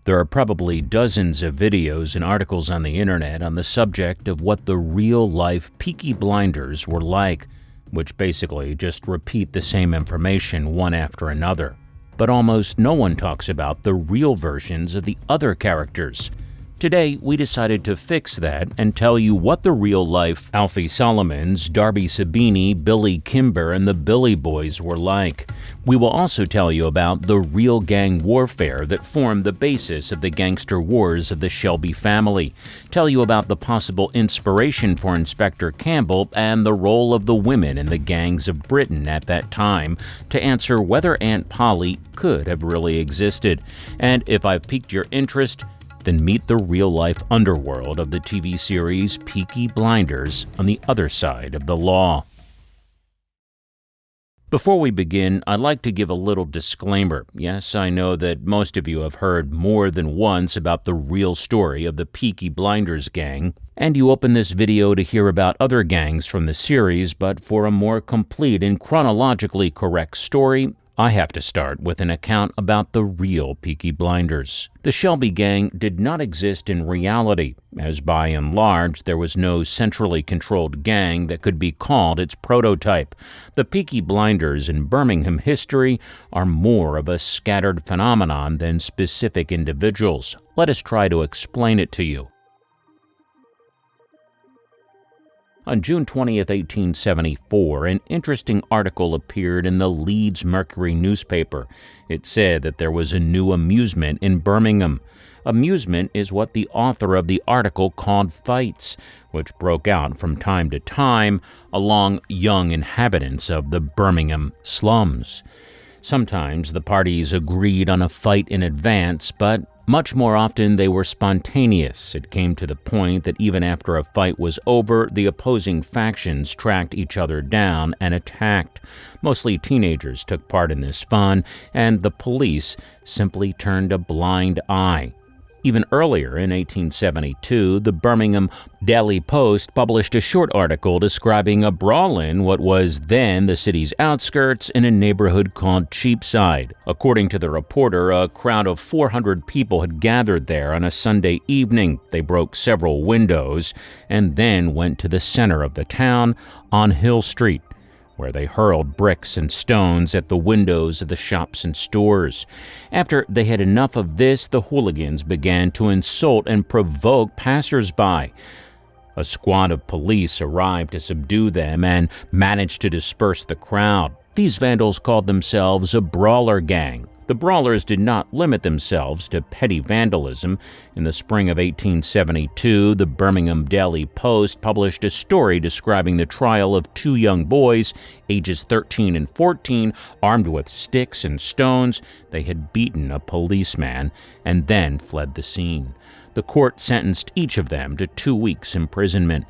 There are probably dozens of videos and articles on the internet on the subject of what the real-life Peaky Blinders were like, which basically just repeat the same information one after another. But almost no one talks about the real versions of the other characters. Today, we decided to fix that and tell you what the real-life Alfie Solomons, Darby Sabini, Billy Kimber, and the Billy Boys were like. We will also tell you about the real gang warfare that formed the basis of the gangster wars of the Shelby family, tell you about the possible inspiration for Inspector Campbell and the role of the women in the gangs of Britain at that time to answer whether Aunt Polly could have really existed. And if I've piqued your interest, then meet the real-life underworld of the TV series Peaky Blinders on the other side of the law. Before we begin, I'd like to give a little disclaimer. Yes, I know that most of you have heard more than once about the real story of the Peaky Blinders gang, and you open this video to hear about other gangs from the series, but for a more complete and chronologically correct story, I have to start with an account about the real Peaky Blinders. The Shelby gang did not exist in reality, as by and large there was no centrally controlled gang that could be called its prototype. The Peaky Blinders in Birmingham history are more of a scattered phenomenon than specific individuals. Let us try to explain it to you. On June 20, 1874, an interesting article appeared in the Leeds Mercury newspaper. It said that there was a new amusement in Birmingham. Amusement is what the author of the article called fights, which broke out from time to time along young inhabitants of the Birmingham slums. Sometimes the parties agreed on a fight in advance, but much more often they were spontaneous. It came to the point that even after a fight was over, the opposing factions tracked each other down and attacked. Mostly teenagers took part in this fun, and the police simply turned a blind eye. Even earlier, in 1872, the Birmingham Daily Post published a short article describing a brawl in what was then the city's outskirts in a neighborhood called Cheapside. According to the reporter, a crowd of 400 people had gathered there on a Sunday evening. They broke several windows and then went to the center of the town on Hill Street, where they hurled bricks and stones at the windows of the shops and stores. After they had enough of this, the hooligans began to insult and provoke passers-by. A squad of police arrived to subdue them and managed to disperse the crowd. These vandals called themselves a brawler gang. The brawlers did not limit themselves to petty vandalism. In the spring of 1872, the Birmingham Daily Post published a story describing the trial of two young boys, ages 13 and 14, armed with sticks and stones. They had beaten a policeman and then fled the scene. The court sentenced each of them to 2 weeks' imprisonment.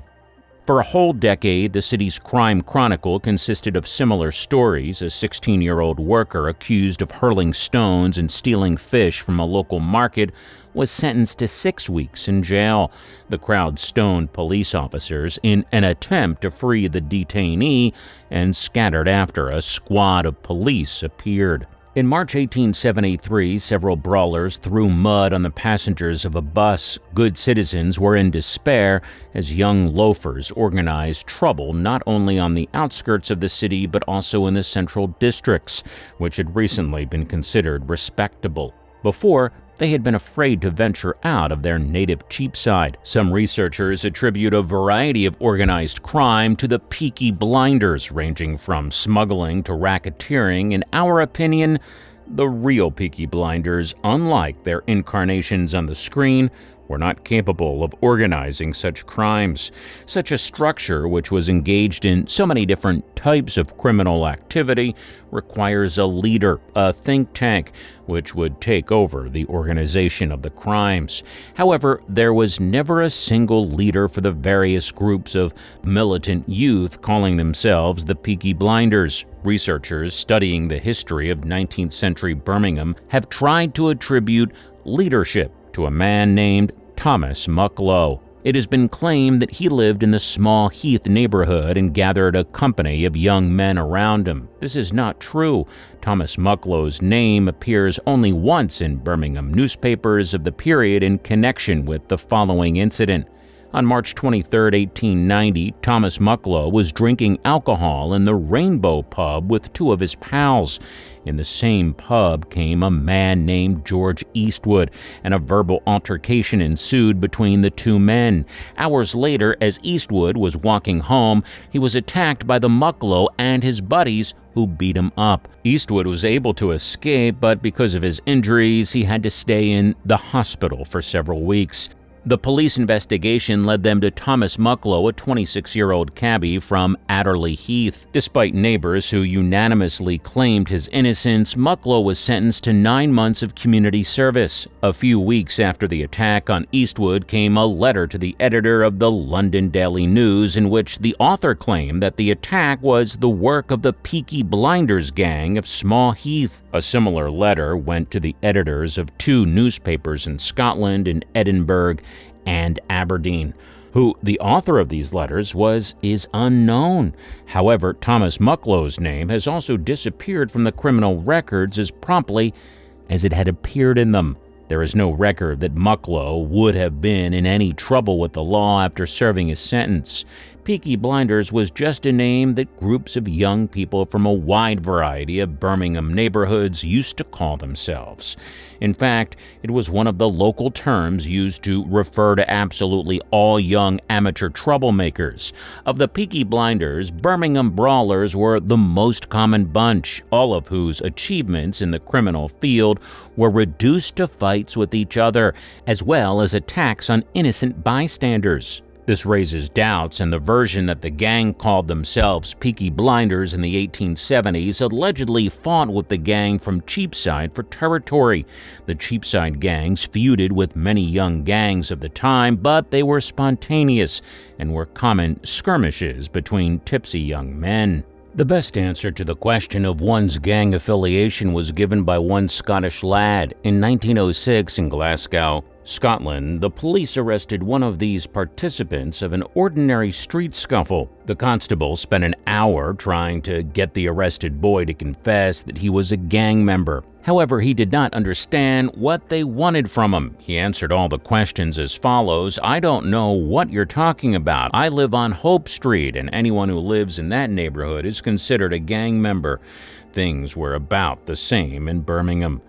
For a whole decade, the city's crime chronicle consisted of similar stories. A 16-year-old worker accused of hurling stones and stealing fish from a local market was sentenced to 6 weeks in jail. The crowd stoned police officers in an attempt to free the detainee and scattered after a squad of police appeared. In March 1873, several brawlers threw mud on the passengers of a bus. Good citizens were in despair as young loafers organized trouble not only on the outskirts of the city but also in the central districts, which had recently been considered respectable. Before, they had been afraid to venture out of their native Cheapside. Some researchers attribute a variety of organized crime to the Peaky Blinders, ranging from smuggling to racketeering. In our opinion, the real Peaky Blinders, unlike their incarnations on the screen, were not capable of organizing such crimes. Such a structure, which was engaged in so many different types of criminal activity, requires a leader, a think tank, which would take over the organization of the crimes. However, there was never a single leader for the various groups of militant youth calling themselves the Peaky Blinders. Researchers studying the history of 19th century Birmingham have tried to attribute leadership to a man named Thomas Mucklow. It has been claimed that he lived in the Small Heath neighborhood and gathered a company of young men around him. This is not true. Thomas Mucklow's name appears only once in Birmingham newspapers of the period in connection with the following incident. On March 23, 1890, Thomas Mucklow was drinking alcohol in the Rainbow Pub with two of his pals. In the same pub came a man named George Eastwood, and a verbal altercation ensued between the two men. Hours later, as Eastwood was walking home, he was attacked by the Mucklow and his buddies, who beat him up. Eastwood was able to escape, but because of his injuries, he had to stay in the hospital for several weeks. The police investigation led them to Thomas Mucklow, a 26-year-old cabbie from Adderley Heath. Despite neighbors who unanimously claimed his innocence, Mucklow was sentenced to 9 months of community service. A few weeks after the attack on Eastwood came a letter to the editor of the London Daily News in which the author claimed that the attack was the work of the Peaky Blinders gang of Small Heath. A similar letter went to the editors of 2 newspapers in Scotland and Edinburgh and Aberdeen. Who the author of these letters is unknown. However, Thomas Mucklow's name has also disappeared from the criminal records as promptly as it had appeared in them. There is no record that Mucklow would have been in any trouble with the law after serving his sentence. Peaky Blinders was just a name that groups of young people from a wide variety of Birmingham neighborhoods used to call themselves. In fact, it was one of the local terms used to refer to absolutely all young amateur troublemakers. Of the Peaky Blinders, Birmingham brawlers were the most common bunch, all of whose achievements in the criminal field were reduced to fights with each other, as well as attacks on innocent bystanders. This raises doubts, and the version that the gang called themselves Peaky Blinders in the 1870s allegedly fought with the gang from Cheapside for territory. The Cheapside gangs feuded with many young gangs of the time, but they were spontaneous and were common skirmishes between tipsy young men. The best answer to the question of one's gang affiliation was given by one Scottish lad. In 1906 in Glasgow, Scotland, the police arrested one of these participants of an ordinary street scuffle. The constable spent an hour trying to get the arrested boy to confess that he was a gang member. However, he did not understand what they wanted from him. He answered all the questions as follows: "I don't know what you're talking about. I live on Hope Street, and anyone who lives in that neighborhood is considered a gang member." Things were about the same in Birmingham.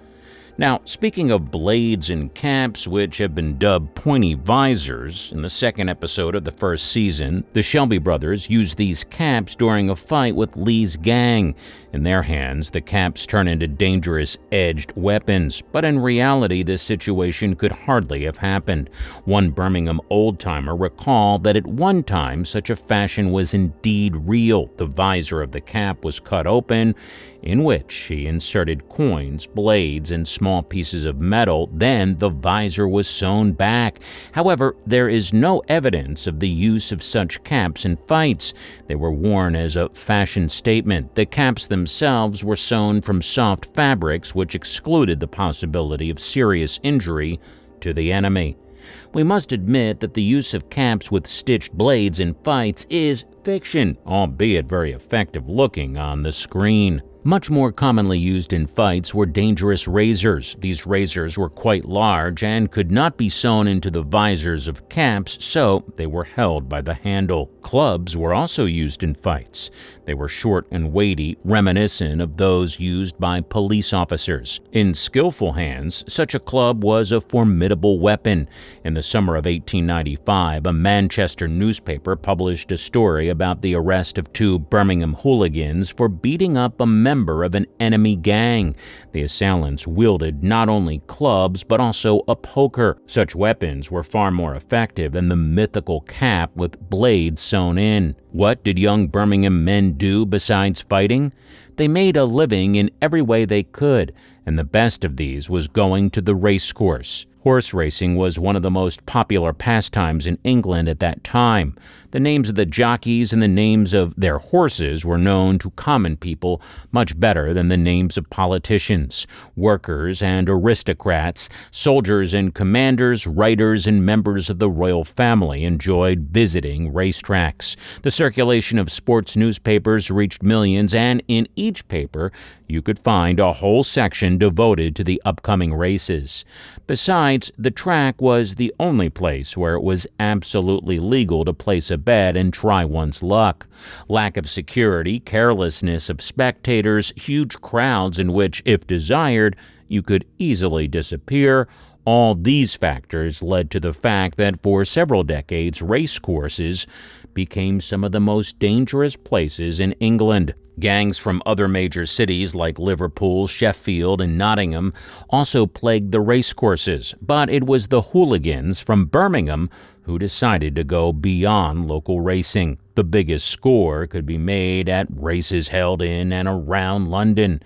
Now, speaking of blades and caps, which have been dubbed pointy visors, in the second episode of the first season, the Shelby brothers used these caps during a fight with Lee's gang. In their hands, the caps turn into dangerous edged weapons, but in reality, this situation could hardly have happened. One Birmingham old-timer recalled that at one time such a fashion was indeed real. The visor of the cap was cut open, in which he inserted coins, blades, and small pieces of metal. Then the visor was sewn back. However, there is no evidence of the use of such caps in fights. They were worn as a fashion statement. The caps themselves were sewn from soft fabrics, which excluded the possibility of serious injury to the enemy. We must admit that the use of caps with stitched blades in fights is fiction, albeit very effective looking on the screen. Much more commonly used in fights were dangerous razors. These razors were quite large and could not be sewn into the visors of caps, so they were held by the handle. Clubs were also used in fights. They were short and weighty, reminiscent of those used by police officers. In skillful hands, such a club was a formidable weapon. In the summer of 1895, a Manchester newspaper published a story about the arrest of 2 Birmingham hooligans for beating up a member of an enemy gang. The assailants wielded not only clubs, but also a poker. Such weapons were far more effective than the mythical cap with blades sewn in. What did young Birmingham men do besides fighting? They made a living in every way they could, and the best of these was going to the racecourse. Horse racing was one of the most popular pastimes in England at that time. The names of the jockeys and the names of their horses were known to common people much better than the names of politicians, workers and aristocrats. Soldiers and commanders, writers and members of the royal family enjoyed visiting racetracks. The circulation of sports newspapers reached millions, and in each paper you could find a whole section devoted to the upcoming races. Besides, the track was the only place where it was absolutely legal to place a bet and try one's luck. Lack of security, carelessness of spectators, huge crowds in which, if desired, you could easily disappear. All these factors led to the fact that for several decades, race courses became some of the most dangerous places in England. Gangs from other major cities like Liverpool, Sheffield, and Nottingham also plagued the racecourses, but it was the hooligans from Birmingham who decided to go beyond local racing. The biggest score could be made at races held in and around London.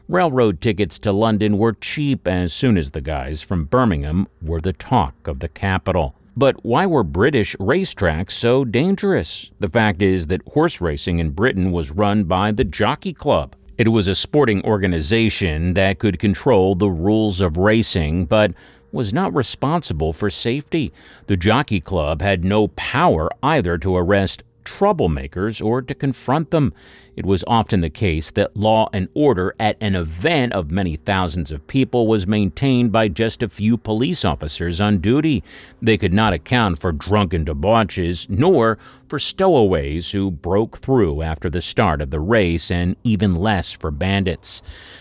Railroad tickets to London were cheap as soon as the guys from Birmingham were the talk of the capital. But why were British racetracks so dangerous? The fact is that horse racing in Britain was run by the Jockey Club. It was a sporting organization that could control the rules of racing, but was not responsible for safety. The Jockey Club had no power either to arrest troublemakers or to confront them. It was often the case that law and order at an event of many thousands of people was maintained by just a few police officers on duty. They could not account for drunken debauches, nor for stowaways who broke through after the start of the race, and even less for bandits.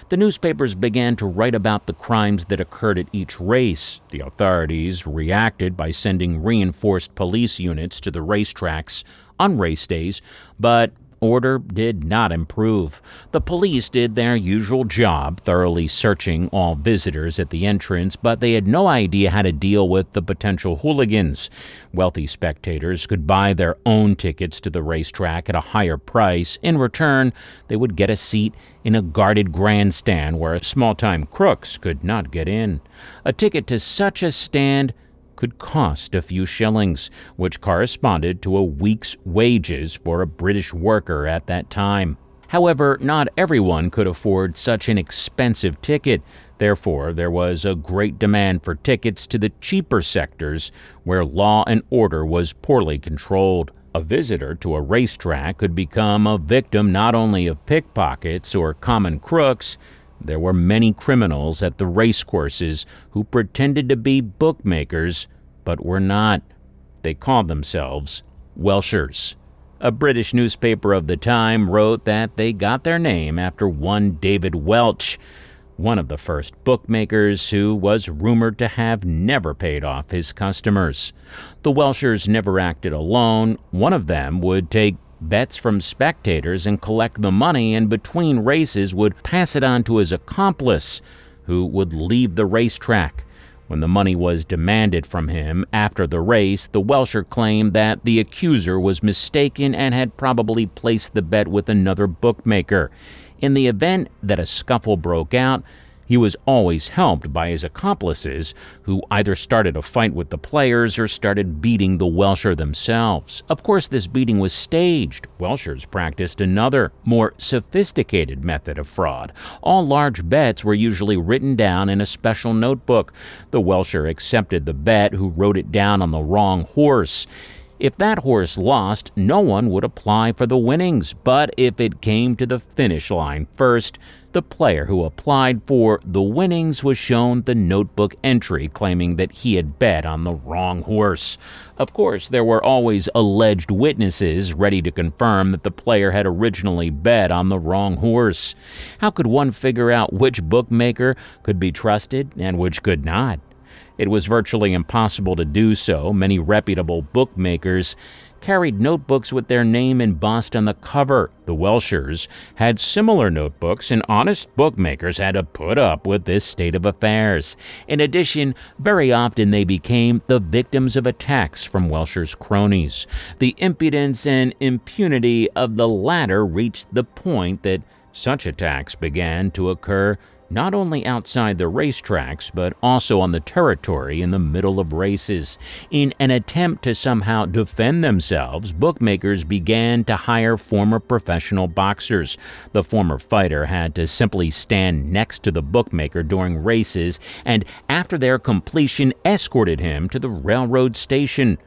The newspapers began to write about the crimes that occurred at each race. The authorities reacted by sending reinforced police units to the racetracks on race days, but order did not improve. The police did their usual job, thoroughly searching all visitors at the entrance, but they had no idea how to deal with the potential hooligans. Wealthy spectators could buy their own tickets to the racetrack at a higher price. In return, they would get a seat in a guarded grandstand where small-time crooks could not get in. A ticket to such a stand could cost a few shillings, which corresponded to a week's wages for a British worker at that time. However, not everyone could afford such an expensive ticket. Therefore, there was a great demand for tickets to the cheaper sectors where law and order was poorly controlled. A visitor to a racetrack could become a victim not only of pickpockets or common crooks. There were many criminals at the racecourses who pretended to be bookmakers, but were not. They called themselves Welshers. A British newspaper of the time wrote that they got their name after one David Welch, one of the first bookmakers who was rumored to have never paid off his customers. The Welshers never acted alone. One of them would take bets from spectators and collect the money, and between races would pass it on to his accomplice, who would leave the racetrack. When the money was demanded from him after the race, the Welsher claimed that the accuser was mistaken and had probably placed the bet with another bookmaker. In the event that a scuffle broke out, he was always helped by his accomplices, who either started a fight with the players or started beating the Welsher themselves. Of course, this beating was staged. Welshers practiced another, more sophisticated method of fraud. All large bets were usually written down in a special notebook. The Welsher accepted the bet who wrote it down on the wrong horse. If that horse lost, no one would apply for the winnings, but if it came to the finish line first, the player who applied for the winnings was shown the notebook entry claiming that he had bet on the wrong horse. Of course, there were always alleged witnesses ready to confirm that the player had originally bet on the wrong horse. How could one figure out which bookmaker could be trusted and which could not? It was virtually impossible to do so. Many reputable bookmakers carried notebooks with their name embossed on the cover. The Welshers had similar notebooks, and honest bookmakers had to put up with this state of affairs. In addition, very often they became the victims of attacks from Welshers' cronies. The impudence and impunity of the latter reached the point that such attacks began to occur not only outside the racetracks, but also on the territory in the middle of races. In an attempt to somehow defend themselves, bookmakers began to hire former professional boxers. The former fighter had to simply stand next to the bookmaker during races, and after their completion, escorted him to the railroad station.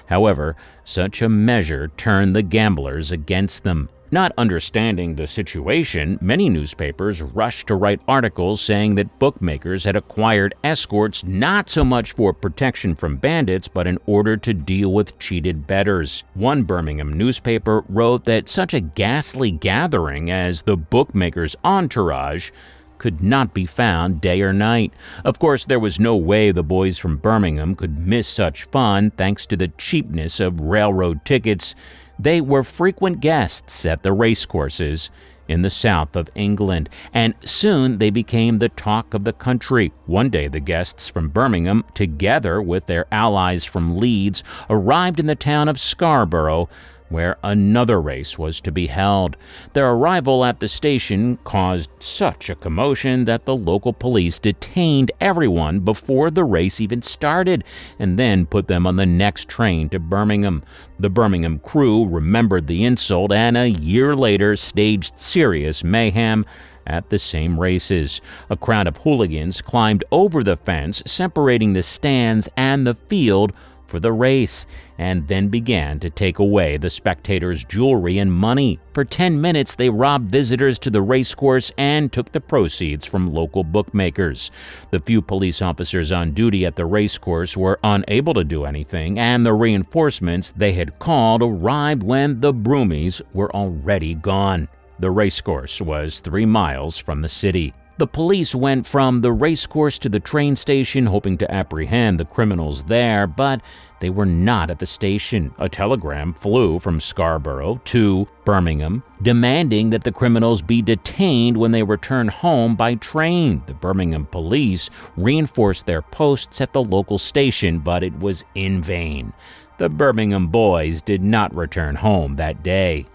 However, such a measure turned the gamblers against them. Not understanding the situation, many newspapers rushed to write articles saying that bookmakers had acquired escorts not so much for protection from bandits, but in order to deal with cheated bettors. One Birmingham newspaper wrote that such a ghastly gathering as the bookmakers' entourage could not be found day or night. Of course, there was no way the boys from Birmingham could miss such fun thanks to the cheapness of railroad tickets. They were frequent guests at the racecourses in the south of England, and soon they became the talk of the country. One day, the guests from Birmingham, together with their allies from Leeds, arrived in the town of Scarborough, where another race was to be held. Their arrival at the station caused such a commotion that the local police detained everyone before the race even started, and then put them on the next train to Birmingham. The Birmingham crew remembered the insult and a year later staged serious mayhem at the same races. A crowd of hooligans climbed over the fence separating the stands and the field for the race, and then began to take away the spectators' jewelry and money. For 10 minutes, they robbed visitors to the racecourse and took the proceeds from local bookmakers. The few police officers on duty at the racecourse were unable to do anything, and the reinforcements they had called arrived when the broomies were already gone. The racecourse was 3 miles from the city. The police went from the racecourse to the train station hoping to apprehend the criminals there, but they were not at the station. A telegram flew from Scarborough to Birmingham demanding that the criminals be detained when they returned home by train. The Birmingham police reinforced their posts at the local station, but it was in vain. The Birmingham boys did not return home that day.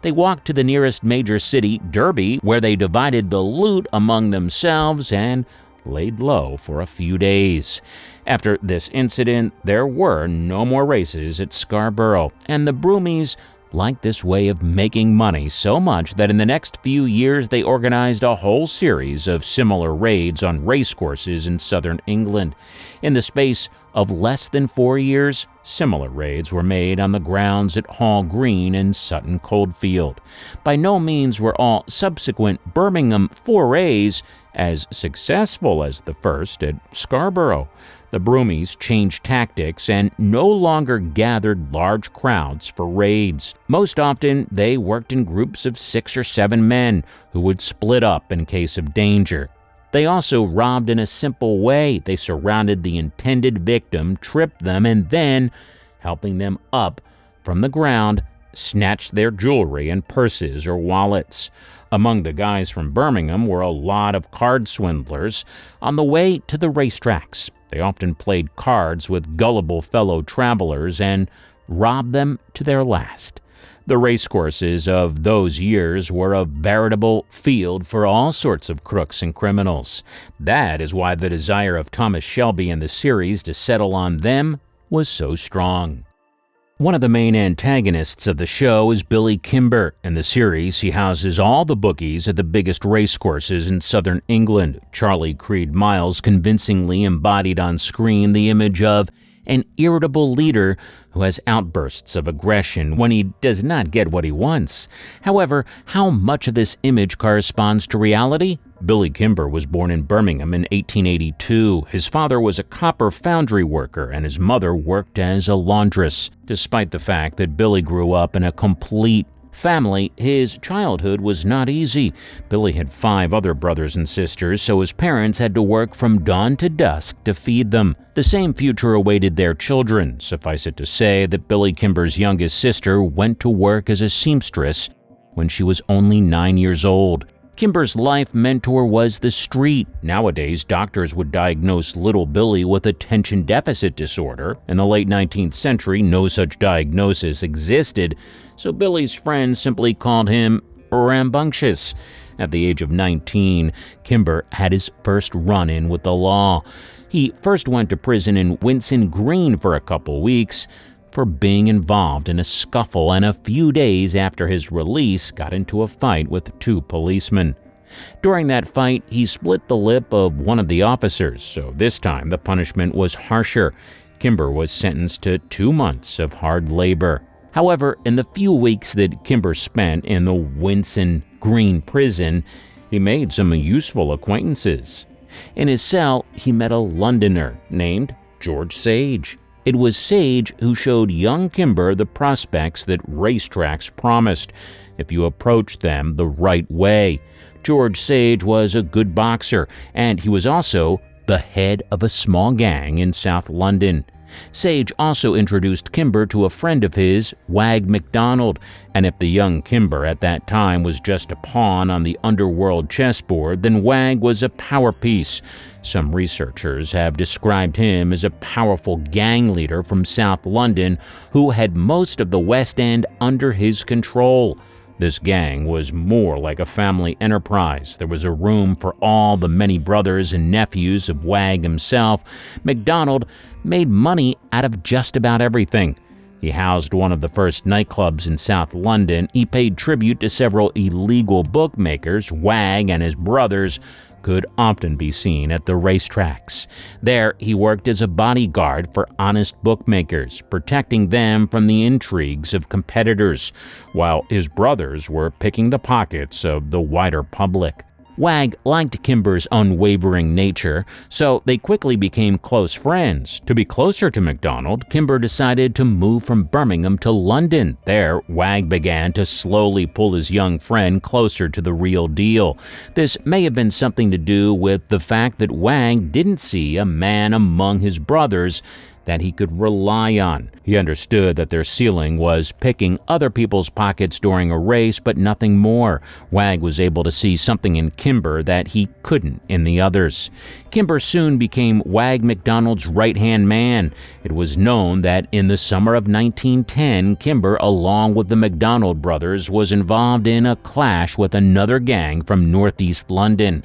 They walked to the nearest major city, Derby, where they divided the loot among themselves and laid low for a few days. After this incident, there were no more races at Scarborough, and the broomies liked this way of making money so much that in the next few years they organized a whole series of similar raids on racecourses in southern England. In the space of less than 4 years, similar raids were made on the grounds at Hall Green and Sutton Coldfield. By no means were all subsequent Birmingham forays as successful as the first at Scarborough. The broomies changed tactics and no longer gathered large crowds for raids. Most often, they worked in groups of 6 or 7 men who would split up in case of danger. They also robbed in a simple way. They surrounded the intended victim, tripped them, and then, helping them up from the ground, snatched their jewelry and purses or wallets. Among the guys from Birmingham were a lot of card swindlers on the way to the racetracks. They often played cards with gullible fellow travelers and robbed them to their last. The racecourses of those years were a veritable field for all sorts of crooks and criminals. That is why the desire of Thomas Shelby and the series to settle on them was so strong. One of the main antagonists of the show is Billy Kimber. In the series, he houses all the bookies at the biggest racecourses in southern England. Charlie Creed Miles convincingly embodied on screen the image of an irritable leader who has outbursts of aggression when he does not get what he wants. However, how much of this image corresponds to reality? Billy Kimber was born in Birmingham in 1882. His father was a copper foundry worker and his mother worked as a laundress. Despite the fact that Billy grew up in a complete family, his childhood was not easy. Billy had 5 other brothers and sisters, so his parents had to work from dawn to dusk to feed them. The same future awaited their children. Suffice it to say that Billy Kimber's youngest sister went to work as a seamstress when she was only 9 years old. Kimber's life mentor was the street. Nowadays, doctors would diagnose little Billy with attention deficit disorder. In the late 19th century, no such diagnosis existed, so Billy's friends simply called him rambunctious. At the age of 19, Kimber had his first run-in with the law. He first went to prison in Winson Green for a couple weeks for being involved in a scuffle, and a few days after his release got into a fight with two policemen. During that fight, he split the lip of one of the officers, so this time the punishment was harsher. Kimber was sentenced to 2 months of hard labor. However, in the few weeks that Kimber spent in the Winson Green prison, he made some useful acquaintances. In his cell, he met a Londoner named George Sage. It was Sage who showed young Kimber the prospects that racetracks promised, if you approached them the right way. George Sage was a good boxer, and he was also the head of a small gang in South London. Sage also introduced Kimber to a friend of his, Wag MacDonald, and if the young Kimber at that time was just a pawn on the Underworld chessboard, then Wag was a power piece. Some researchers have described him as a powerful gang leader from South London who had most of the West End under his control. This gang was more like a family enterprise. There was a room for all the many brothers and nephews of Wag himself. MacDonald made money out of just about everything. He housed one of the first nightclubs in South London. He paid tribute to several illegal bookmakers. Wag and his brothers could often be seen at the racetracks. There, he worked as a bodyguard for honest bookmakers, protecting them from the intrigues of competitors, while his brothers were picking the pockets of the wider public. Wag liked Kimber's unwavering nature, so they quickly became close friends. To be closer to MacDonald, Kimber decided to move from Birmingham to London. There, Wag began to slowly pull his young friend closer to the real deal. This may have been something to do with the fact that Wag didn't see a man among his brothers that he could rely on. He understood that their ceiling was picking other people's pockets during a race, but nothing more. Wag was able to see something in Kimber that he couldn't in the others. Kimber soon became Wag MacDonald's right-hand man. It was known that in the summer of 1910, Kimber, along with the MacDonald brothers, was involved in a clash with another gang from northeast London.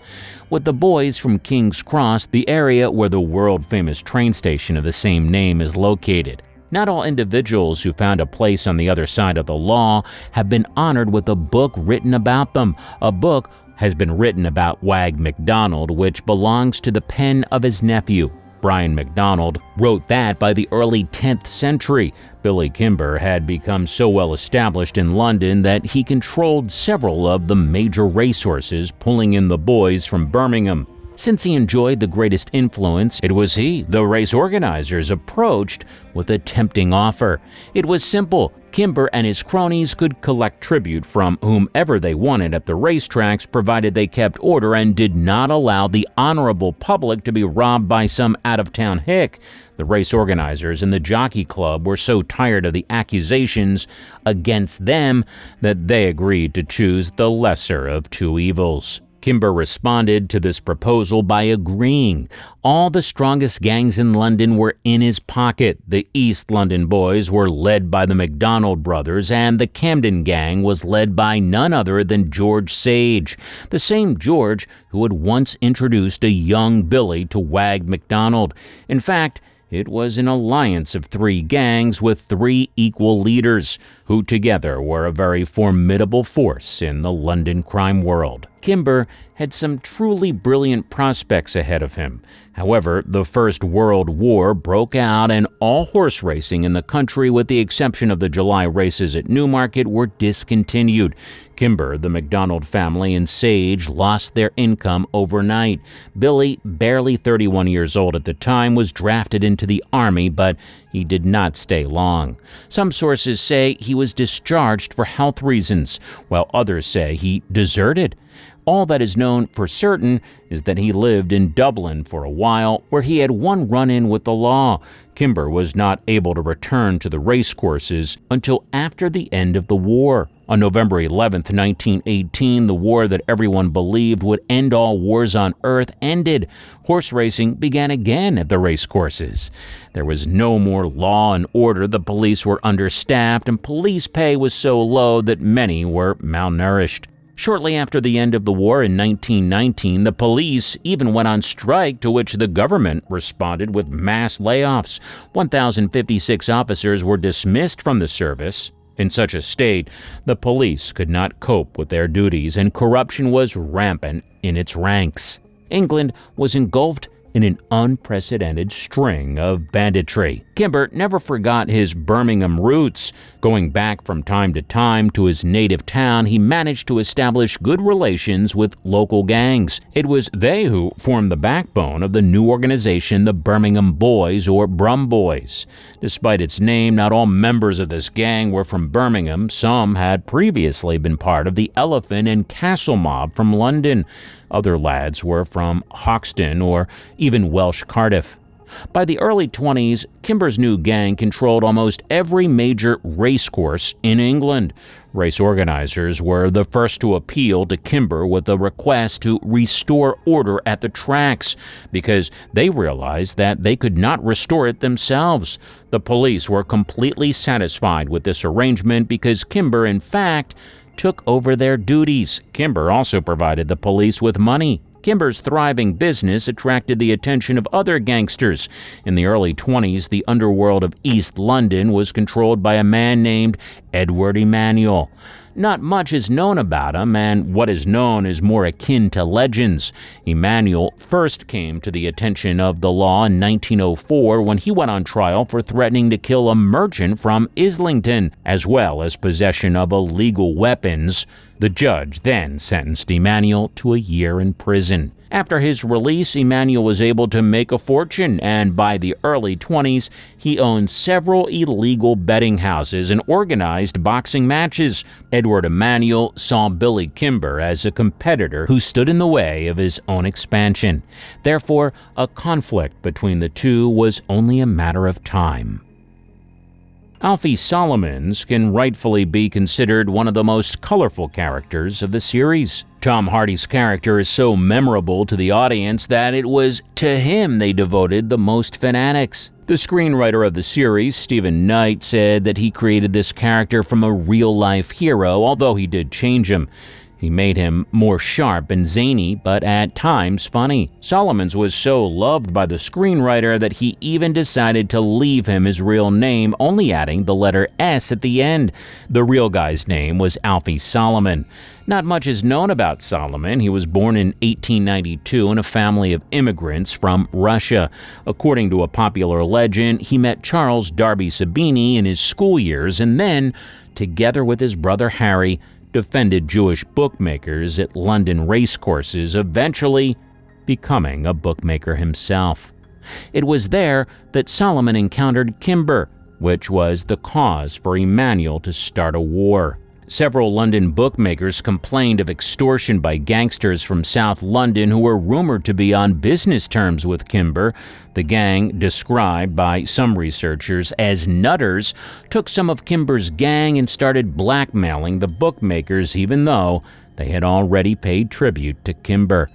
With the boys from King's Cross, the area where the world-famous train station of the same name is located. Not all individuals who found a place on the other side of the law have been honored with a book written about them. A book has been written about Wag MacDonald, which belongs to the pen of his nephew. Brian MacDonald wrote that by the early 10th century. Billy Kimber had become so well established in London that he controlled several of the major racehorses, pulling in the boys from Birmingham. Since he enjoyed the greatest influence, it was he the race organizers approached with a tempting offer. It was simple. Kimber and his cronies could collect tribute from whomever they wanted at the racetracks, provided they kept order and did not allow the honorable public to be robbed by some out-of-town hick. The race organizers and the jockey club were so tired of the accusations against them that they agreed to choose the lesser of two evils. Kimber responded to this proposal by agreeing. All the strongest gangs in London were in his pocket. The East London boys were led by the MacDonald brothers, and the Camden gang was led by none other than George Sage, the same George who had once introduced a young Billy to Wag MacDonald. In fact, it was an alliance of three gangs with three equal leaders, who together were a very formidable force in the London crime world. Kimber had some truly brilliant prospects ahead of him. However, the First World War broke out and all horse racing in the country, with the exception of the July races at Newmarket, were discontinued. Kimber, the MacDonald family, and Sage lost their income overnight. Billy, barely 31 years old at the time, was drafted into the army, but he did not stay long. Some sources say he was discharged for health reasons, while others say he deserted. All that is known for certain is that he lived in Dublin for a while, where he had one run-in with the law. Kimber was not able to return to the racecourses until after the end of the war. On November 11, 1918, the war that everyone believed would end all wars on Earth ended. Horse racing began again at the racecourses. There was no more law and order, the police were understaffed, and police pay was so low that many were malnourished. Shortly after the end of the war in 1919, the police even went on strike, to which the government responded with mass layoffs. 1,056 officers were dismissed from the service. In such a state, the police could not cope with their duties, and corruption was rampant in its ranks. England was engulfed in an unprecedented string of banditry. Kimber never forgot his Birmingham roots. Going back from time to time to his native town, he managed to establish good relations with local gangs. It was they who formed the backbone of the new organization, the Birmingham Boys, or Brum Boys. Despite its name, not all members of this gang were from Birmingham. Some had previously been part of the Elephant and Castle mob from London. Other lads were from Hoxton or even Welsh Cardiff. By the early 20s, Kimber's new gang controlled almost every major racecourse in England. Race organizers were the first to appeal to Kimber with a request to restore order at the tracks, because they realized that they could not restore it themselves. The police were completely satisfied with this arrangement because Kimber, in fact, took over their duties. Kimber also provided the police with money. Kimber's thriving business attracted the attention of other gangsters. In the early 20s, the underworld of East London was controlled by a man named Edward Emanuel. Not much is known about him, and what is known is more akin to legends. Emanuel first came to the attention of the law in 1904 when he went on trial for threatening to kill a merchant from Islington, as well as possession of illegal weapons. The judge then sentenced Emanuel to a year in prison. After his release, Emanuel was able to make a fortune, and by the early 20s, he owned several illegal betting houses and organized boxing matches. Edward Emanuel saw Billy Kimber as a competitor who stood in the way of his own expansion. Therefore, a conflict between the two was only a matter of time. Alfie Solomons can rightfully be considered one of the most colorful characters of the series. Tom Hardy's character is so memorable to the audience that it was to him they devoted the most fanatics. The screenwriter of the series, Stephen Knight, said that he created this character from a real-life hero, although he did change him. He made him more sharp and zany, but at times funny. Solomons was so loved by the screenwriter that he even decided to leave him his real name, only adding the letter S at the end. The real guy's name was Alfie Solomon. Not much is known about Solomon. He was born in 1892 in a family of immigrants from Russia. According to a popular legend, he met Charles Darby Sabini in his school years and then, together with his brother Harry, defended Jewish bookmakers at London racecourses, eventually becoming a bookmaker himself. It was there that Solomon encountered Kimber, which was the cause for Emanuel to start a war. Several London bookmakers complained of extortion by gangsters from South London who were rumored to be on business terms with Kimber. The gang, described by some researchers as nutters, took some of Kimber's gang and started blackmailing the bookmakers, even though they had already paid tribute to Kimber.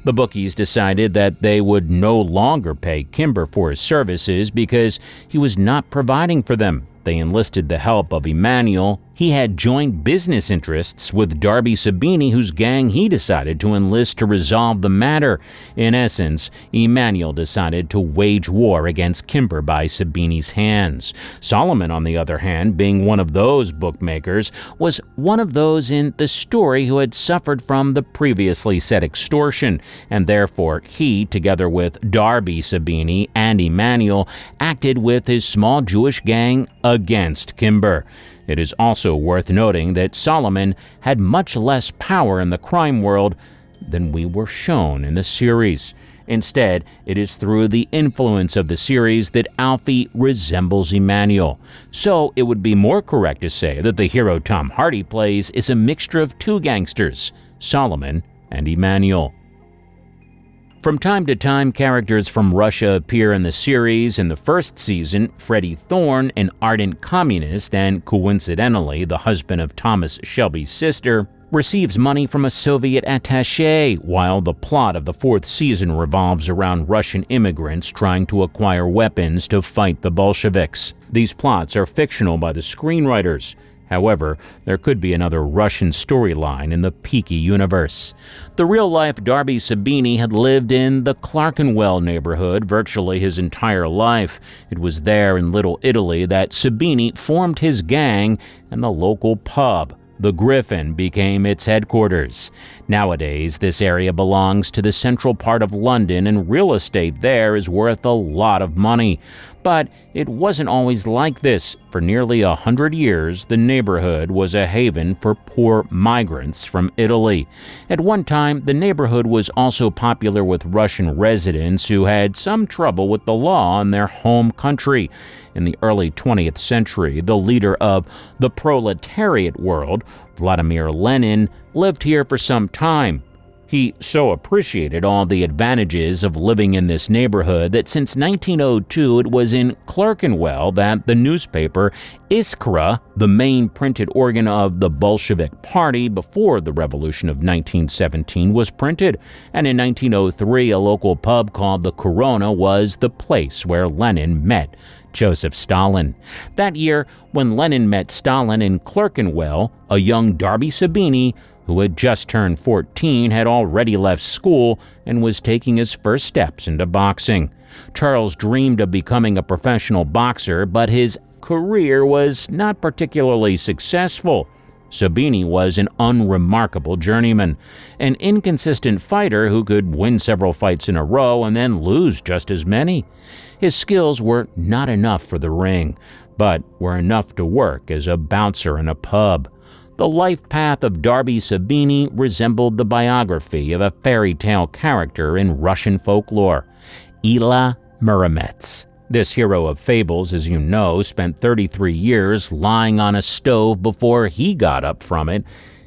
The bookies decided that they would no longer pay Kimber for his services because he was not providing for them. They enlisted the help of Emanuel. He had joint business interests with Darby Sabini, whose gang he decided to enlist to resolve the matter. In essence, Emanuel decided to wage war against Kimber by Sabini's hands. Solomon, on the other hand, being one of those bookmakers, was one of those in the story who had suffered from the previously said extortion, and therefore he, together with Darby Sabini and Emanuel, acted with his small Jewish gang against Kimber. It is also worth noting that Solomon had much less power in the crime world than we were shown in the series. Instead, it is through the influence of the series that Alfie resembles Emanuel. So it would be more correct to say that the hero Tom Hardy plays is a mixture of two gangsters, Solomon and Emanuel. From time to time, characters from Russia appear in the series. In the first season, Freddie Thorne, an ardent communist and coincidentally the husband of Thomas Shelby's sister, receives money from a Soviet attaché, while the plot of the fourth season revolves around Russian immigrants trying to acquire weapons to fight the Bolsheviks. These plots are fictional by the screenwriters. However, there could be another Russian storyline in the Peaky universe. The real-life Darby Sabini had lived in the Clerkenwell neighborhood virtually his entire life. It was there in Little Italy that Sabini formed his gang, and the local pub, the Griffin, became its headquarters. Nowadays, this area belongs to the central part of London, and real estate there is worth a lot of money. But it wasn't always like this. For nearly 100 years, the neighborhood was a haven for poor migrants from Italy. At one time, the neighborhood was also popular with Russian residents who had some trouble with the law in their home country. In the early 20th century, the leader of the proletariat world, Vladimir Lenin, lived here for some time. He so appreciated all the advantages of living in this neighborhood that since 1902 it was in Clerkenwell that the newspaper Iskra, the main printed organ of the Bolshevik Party before the Revolution of 1917, was printed. And in 1903, a local pub called the Corona was the place where Lenin met Joseph Stalin. That year, when Lenin met Stalin in Clerkenwell, a young Darby Sabini, who had just turned 14, had already left school and was taking his first steps into boxing. Charles dreamed of becoming a professional boxer, but his career was not particularly successful. Sabini was an unremarkable journeyman, an inconsistent fighter who could win several fights in a row and then lose just as many. His skills were not enough for the ring, but were enough to work as a bouncer in a pub. The life path of Darby Sabini resembled the biography of a fairy tale character in Russian folklore, Ila Muromets. This hero of fables, as you know, spent 33 years lying on a stove before he got up from it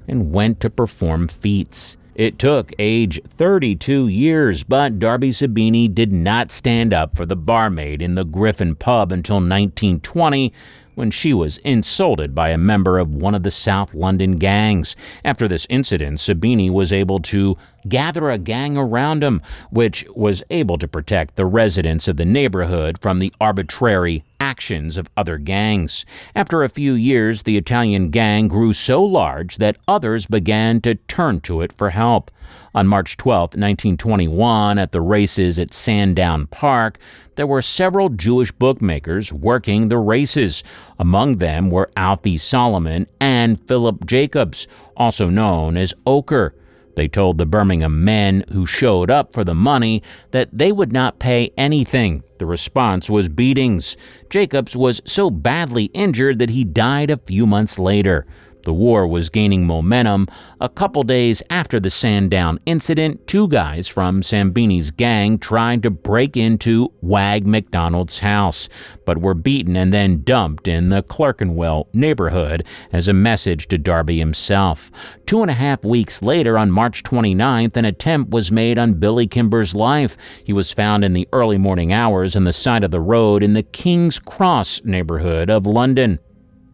and went to perform feats. It took age 32 years, but Darby Sabini did not stand up for the barmaid in the Griffin pub until 1920, when she was insulted by a member of one of the South London gangs. After this incident, Sabini was able to gather a gang around him, which was able to protect the residents of the neighborhood from the arbitrary actions of other gangs. After a few years, the Italian gang grew so large that others began to turn to it for help. On March 12, 1921, at the races at Sandown Park, there were several Jewish bookmakers working the races. Among them were Alfie Solomons and Philip Jacobs, also known as Ochre. They told the Birmingham men who showed up for the money that they would not pay anything. The response was beatings. Jacobs was so badly injured that he died a few months later. The war was gaining momentum. A couple days after the Sandown incident, two guys from Sabini's gang tried to break into Wag McDonald's house, but were beaten and then dumped in the Clerkenwell neighborhood as a message to Darby himself. 2.5 weeks later, on March 29th, an attempt was made on Billy Kimber's life. He was found in the early morning hours on the side of the road in the King's Cross neighborhood of London.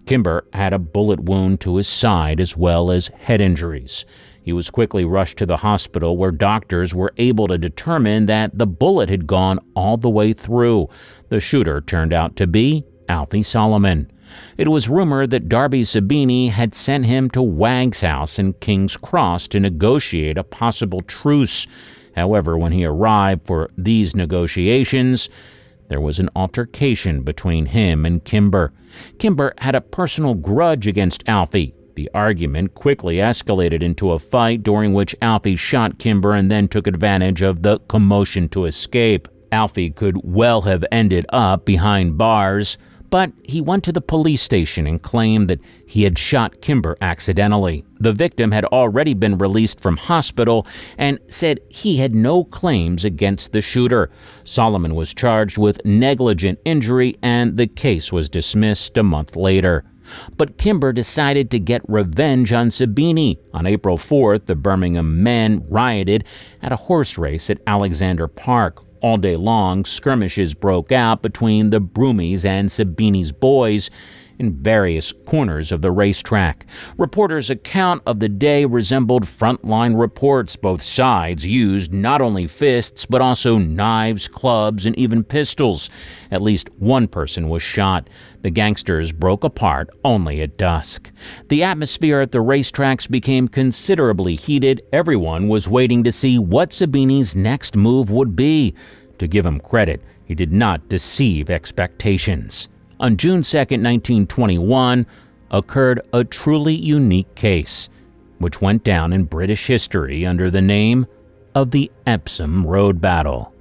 Kimber had a bullet wound to his side as well as head injuries. He was quickly rushed to the hospital where doctors were able to determine that the bullet had gone all the way through. The shooter turned out to be Alfie Solomons. It was rumored that Darby Sabini had sent him to Wag's house in King's Cross to negotiate a possible truce. However, when he arrived for these negotiations, there was an altercation between him and Kimber. Kimber had a personal grudge against Alfie. The argument quickly escalated into a fight during which Alfie shot Kimber and then took advantage of the commotion to escape. Alfie could well have ended up behind bars, but he went to the police station and claimed that he had shot Kimber accidentally. The victim had already been released from hospital and said he had no claims against the shooter. Solomon was charged with negligent injury and the case was dismissed a month later. But Kimber decided to get revenge on Sabini. On April 4th, the Birmingham men rioted at a horse race at Alexander Park. All day long, skirmishes broke out between the Broomies and Sabini's boys. in various corners of the racetrack. Reporters' account of the day resembled frontline reports. Both sides used not only fists, but also knives, clubs, and even pistols. At least one person was shot. The gangsters broke apart only at dusk. The atmosphere at the racetracks became considerably heated. Everyone was waiting to see what Sabini's next move would be. To give him credit, he did not deceive expectations. On June 2, 1921, occurred a truly unique case, which went down in British history under the name of the Epsom Road Battle.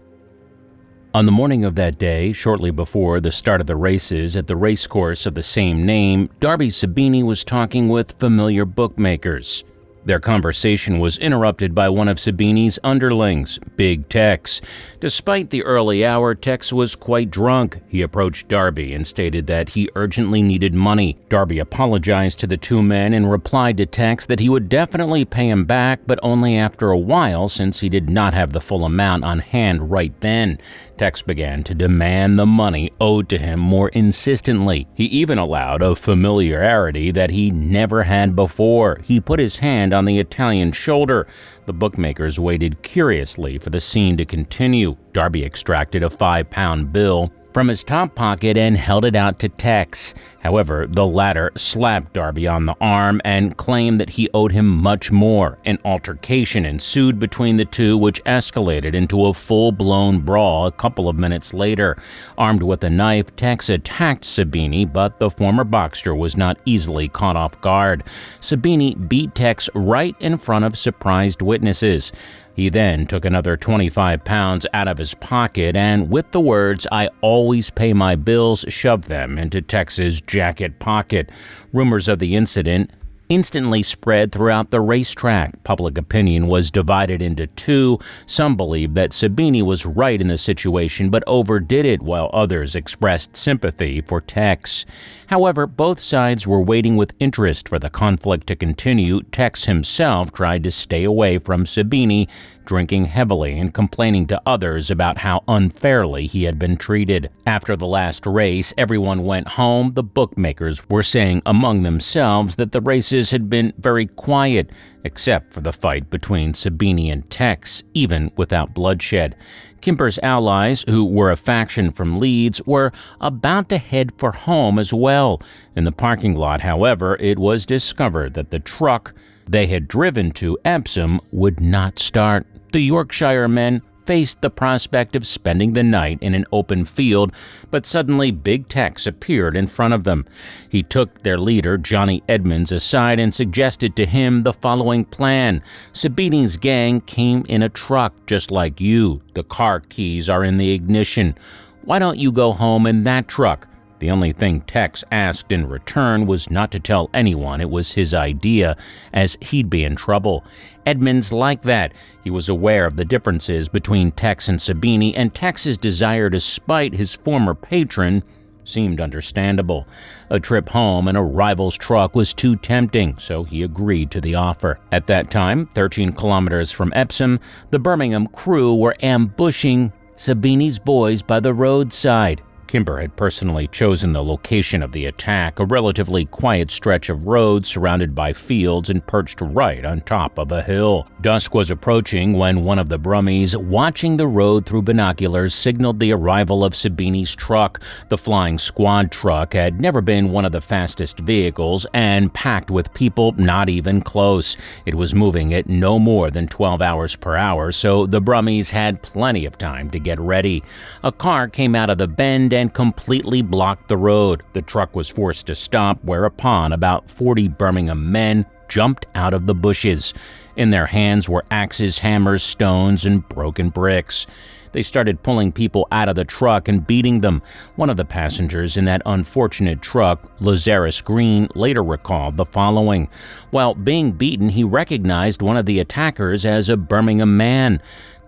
On the morning of that day, shortly before the start of the races at the racecourse of the same name, Darby Sabini was talking with familiar bookmakers. Their conversation was interrupted by one of Sabini's underlings, Big Tex. Despite the early hour, Tex was quite drunk. He approached Darby and stated that he urgently needed money. Darby apologized to the two men and replied to Tex that he would definitely pay him back, but only after a while, since he did not have the full amount on hand right then. Tex began to demand the money owed to him more insistently. He even allowed a familiarity that he never had before. He put his hand on the Italian's shoulder. The bookmakers waited curiously for the scene to continue. Darby extracted a 5-pound bill from his top pocket and held it out to Tex. However, the latter slapped Darby on the arm and claimed that he owed him much more. An altercation ensued between the two, which escalated into a full-blown brawl a couple of minutes later. Armed with a knife, Tex attacked Sabini, but the former boxer was not easily caught off guard. Sabini beat Tex right in front of surprised witnesses. He then took another 25 pounds out of his pocket and, with the words, "I always pay my bills," shoved them into Tex's jacket pocket. Rumors of the incident instantly spread throughout the racetrack. Public opinion was divided into two. Some believed that Sabini was right in the situation but overdid it, while others expressed sympathy for Tex. However, both sides were waiting with interest for the conflict to continue. Tex himself tried to stay away from Sabini, drinking heavily and complaining to others about how unfairly he had been treated. After the last race, everyone went home. The bookmakers were saying among themselves that the races had been very quiet, except for the fight between Sabini and Tex, even without bloodshed. Kimber's allies, who were a faction from Leeds, were about to head for home as well. In the parking lot, however, it was discovered that the truck they had driven to Epsom would not start. The Yorkshire men faced the prospect of spending the night in an open field, but suddenly Big Tex appeared in front of them. He took their leader, Johnny Edmonds, aside and suggested to him the following plan. Sabini's gang came in a truck just like you. The car keys are in the ignition. Why don't you go home in that truck? The only thing Tex asked in return was not to tell anyone it was his idea, as he'd be in trouble. Edmonds liked that. He was aware of the differences between Tex and Sabini, and Tex's desire to spite his former patron seemed understandable. A trip home in a rival's truck was too tempting, so he agreed to the offer. At that time, 13 kilometers from Epsom, the Birmingham crew were ambushing Sabini's boys by the roadside. Kimber had personally chosen the location of the attack, a relatively quiet stretch of road surrounded by fields and perched right on top of a hill. Dusk was approaching when one of the Brummies, watching the road through binoculars, signaled the arrival of Sabini's truck. The flying squad truck had never been one of the fastest vehicles and packed with people not even close. It was moving at no more than 12 hours per hour, so the Brummies had plenty of time to get ready. A car came out of the bend and completely blocked the road. The truck was forced to stop, whereupon about 40 Birmingham men jumped out of the bushes. In their hands were axes, hammers, stones, and broken bricks. They started pulling people out of the truck and beating them. One of the passengers in that unfortunate truck, Lazarus Green, later recalled the following. While being beaten, he recognized one of the attackers as a Birmingham man.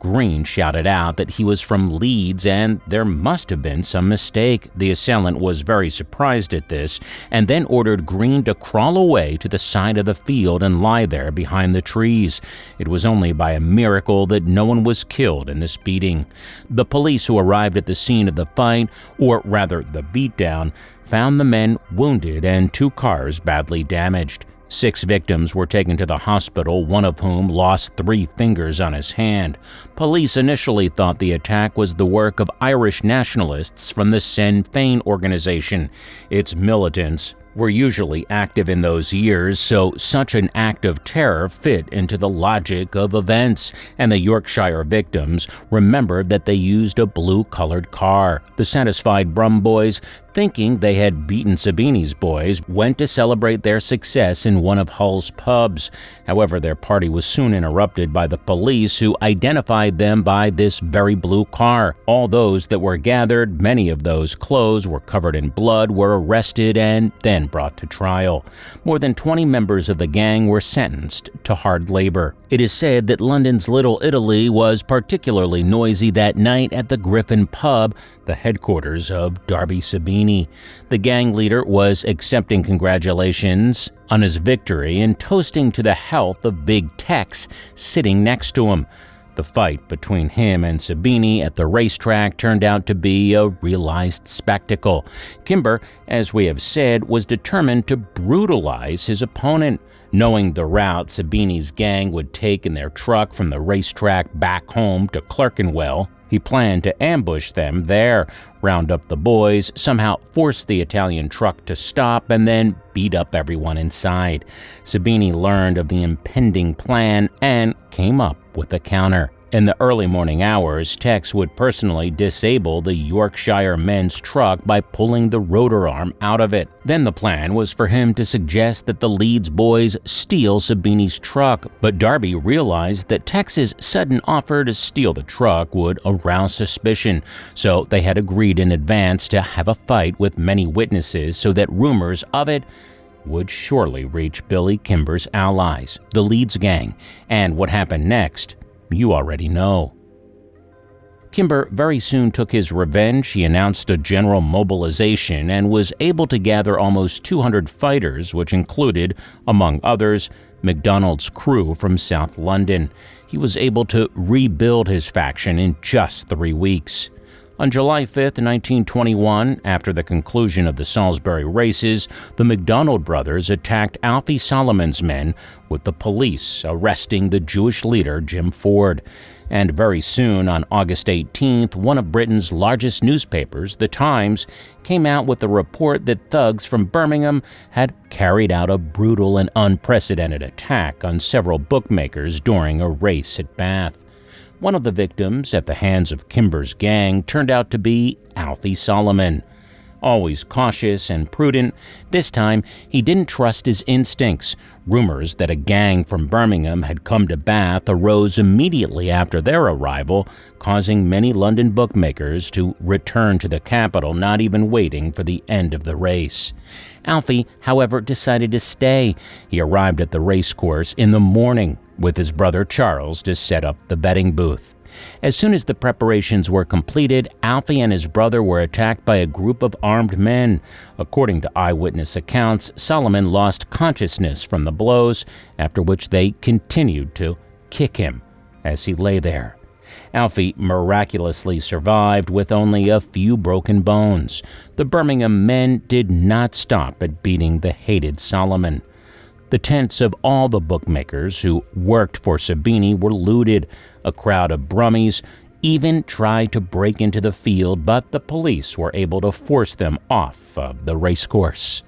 Green shouted out that he was from Leeds and there must have been some mistake. The assailant was very surprised at this and then ordered Green to crawl away to the side of the field and lie there behind the trees. It was only by a miracle that no one was killed in this beating. The police who arrived at the scene of the fight, or rather the beatdown, found the men wounded and 2 cars badly damaged. 6 victims were taken to the hospital, one of whom lost 3 fingers on his hand. Police initially thought the attack was the work of Irish nationalists from the Sinn Féin organization. Its militants were usually active in those years, so such an act of terror fit into the logic of events, and the Yorkshire victims remembered that they used a blue-colored car. The satisfied Brum boys, thinking they had beaten Sabini's boys, went to celebrate their success in one of Hull's pubs. However, their party was soon interrupted by the police, who identified them by this very blue car. All those that were gathered, many of those clothes were covered in blood, were arrested and then brought to trial. More than 20 members of the gang were sentenced to hard labor. It is said that London's Little Italy was particularly noisy that night at the Griffin pub, the headquarters of Darby Sabini. The gang leader was accepting congratulations on his victory and toasting to the health of Big Tex sitting next to him. The fight between him and Sabini at the racetrack turned out to be a realized spectacle. Kimber, as we have said, was determined to brutalize his opponent. Knowing the route Sabini's gang would take in their truck from the racetrack back home to Clerkenwell, he planned to ambush them there, round up the boys, somehow force the Italian truck to stop, and then beat up everyone inside. Sabini learned of the impending plan and came up with a counter. In the early morning hours, Tex would personally disable the Yorkshire men's truck by pulling the rotor arm out of it. Then the plan was for him to suggest that the Leeds boys steal Sabini's truck, but Darby realized that Tex's sudden offer to steal the truck would arouse suspicion, so they had agreed in advance to have a fight with many witnesses so that rumors of it would surely reach Billy Kimber's allies, the Leeds gang, and what happened next, you already know. Kimber very soon took his revenge. He announced a general mobilization and was able to gather almost 200 fighters, which included, among others, MacDonald's crew from South London. He was able to rebuild his faction in just 3 weeks. On July 5, 1921, after the conclusion of the Salisbury races, the MacDonald brothers attacked Alfie Solomons' men, with the police arresting the Jewish leader Jim Ford. And very soon, on August 18th, one of Britain's largest newspapers, The Times, came out with a report that thugs from Birmingham had carried out a brutal and unprecedented attack on several bookmakers during a race at Bath. One of the victims at the hands of Kimber's gang turned out to be Alfie Solomon. Always cautious and prudent, this time he didn't trust his instincts. Rumors that a gang from Birmingham had come to Bath arose immediately after their arrival, causing many London bookmakers to return to the capital, not even waiting for the end of the race. Alfie, however, decided to stay. He arrived at the racecourse in the morning with his brother Charles to set up the betting booth. As soon as the preparations were completed, Alfie and his brother were attacked by a group of armed men. According to eyewitness accounts, Solomon lost consciousness from the blows, after which they continued to kick him as he lay there. Alfie miraculously survived with only a few broken bones. The Birmingham men did not stop at beating the hated Solomon. The tents of all the bookmakers who worked for Sabini were looted. A crowd of Brummies even tried to break into the field, but the police were able to force them off of the racecourse.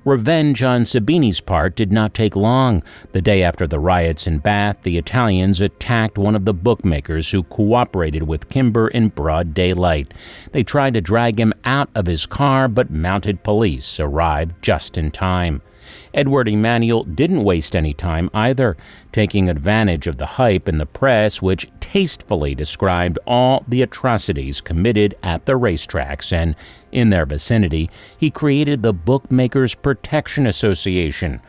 Revenge on Sabini's part did not take long. The day after the riots in Bath, the Italians attacked one of the bookmakers who cooperated with Kimber in broad daylight. They tried to drag him out of his car, but mounted police arrived just in time. Edward Emanuel didn't waste any time either, taking advantage of the hype in the press, which tastefully described all the atrocities committed at the racetracks and in their vicinity. He created the Bookmakers Protection Association.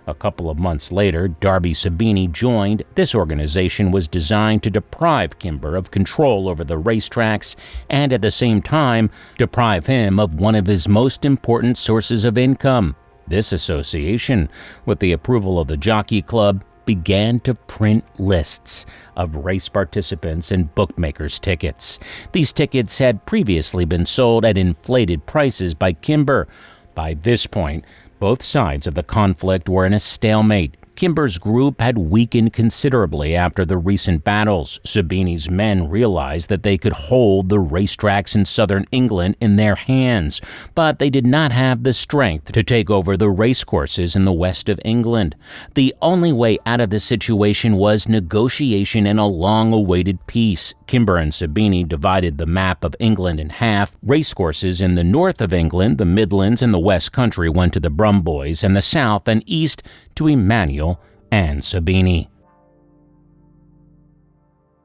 A couple of months later, Darby Sabini joined. This organization was designed to deprive Kimber of control over the racetracks and at the same time deprive him of one of his most important sources of income. This association, with the approval of the Jockey Club, began to print lists of race participants and bookmakers' tickets. These tickets had previously been sold at inflated prices by Kimber. By this point, both sides of the conflict were in a stalemate. Kimber's group had weakened considerably after the recent battles. Sabini's men realized that they could hold the racetracks in southern England in their hands, but they did not have the strength to take over the racecourses in the west of England. The only way out of the situation was negotiation and a long-awaited peace. Kimber and Sabini divided the map of England in half. Racecourses in the north of England, the Midlands, and the West Country went to the Brumboys, and the south and east to Emmanuel and Sabini.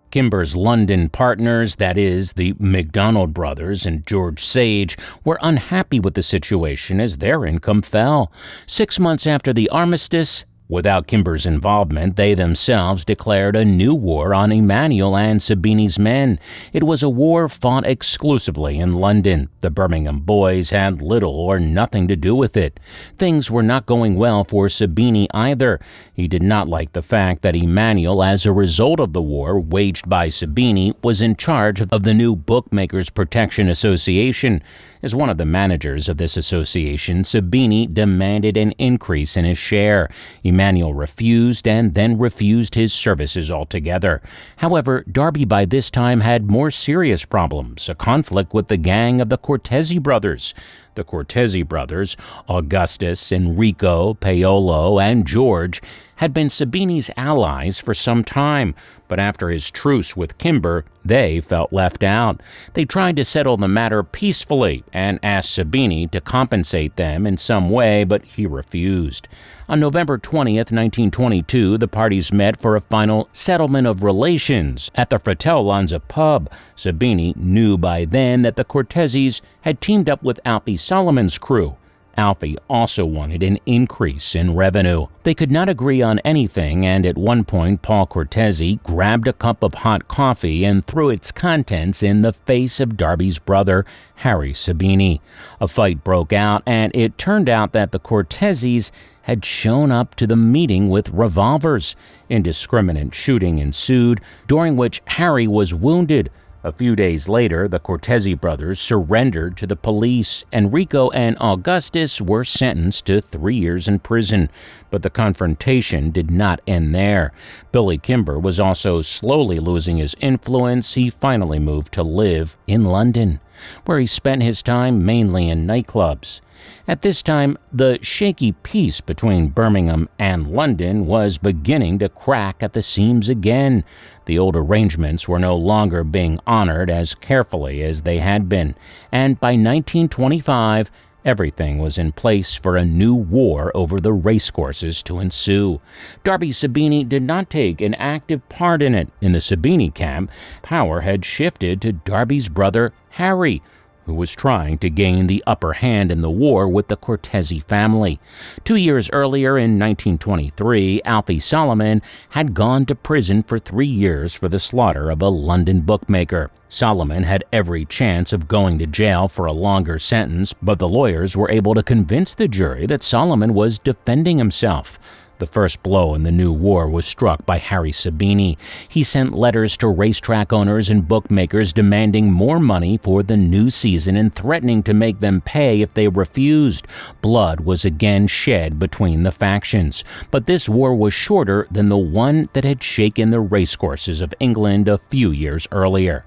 Kimber's London partners, that is, the MacDonald brothers and George Sage, were unhappy with the situation as their income fell. 6 months after the armistice, without Kimber's involvement, they themselves declared a new war on Emmanuel and Sabini's men. It was a war fought exclusively in London. The Birmingham boys had little or nothing to do with it. Things were not going well for Sabini either. He did not like the fact that Emmanuel, as a result of the war waged by Sabini, was in charge of the new Bookmakers Protection Association. As one of the managers of this association, Sabini demanded an increase in his share. Emmanuel refused and then refused his services altogether. However, Darby by this time had more serious problems, a conflict with the gang of the Cortese brothers. The Cortese brothers, Augustus, Enrico, Paolo, and George, had been Sabini's allies for some time, but after his truce with Kimber, they felt left out. They tried to settle the matter peacefully and asked Sabini to compensate them in some way, but he refused. On November 20th, 1922, the parties met for a final settlement of relations at the Fratellanza pub. Sabini knew by then that the Corteses had teamed up with Alfie Solomons' crew. Alfie also wanted an increase in revenue. They could not agree on anything, and at one point Paul Cortese grabbed a cup of hot coffee and threw its contents in the face of Darby's brother, Harry Sabini. A fight broke out, and it turned out that the Corteses had shown up to the meeting with revolvers. Indiscriminate shooting ensued, during which Harry was wounded. A few days later, the Cortese brothers surrendered to the police. Enrico and Augustus were sentenced to 3 years in prison, but the confrontation did not end there. Billy Kimber was also slowly losing his influence. He finally moved to live in London, where he spent his time mainly in nightclubs. At this time, the shaky peace between Birmingham and London was beginning to crack at the seams again. The old arrangements were no longer being honored as carefully as they had been, and by 1925, everything was in place for a new war over the racecourses to ensue. Darby Sabini did not take an active part in it. In the Sabini camp, power had shifted to Darby's brother, Harry, who was trying to gain the upper hand in the war with the Cortese family. 2 years earlier, in 1923, Alfie Solomons had gone to prison for 3 years for the slaughter of a London bookmaker. Solomons had every chance of going to jail for a longer sentence, but the lawyers were able to convince the jury that Solomons was defending himself. The first blow in the new war was struck by Harry Sabini. He sent letters to racetrack owners and bookmakers demanding more money for the new season and threatening to make them pay if they refused. Blood was again shed between the factions, but this war was shorter than the one that had shaken the racecourses of England a few years earlier.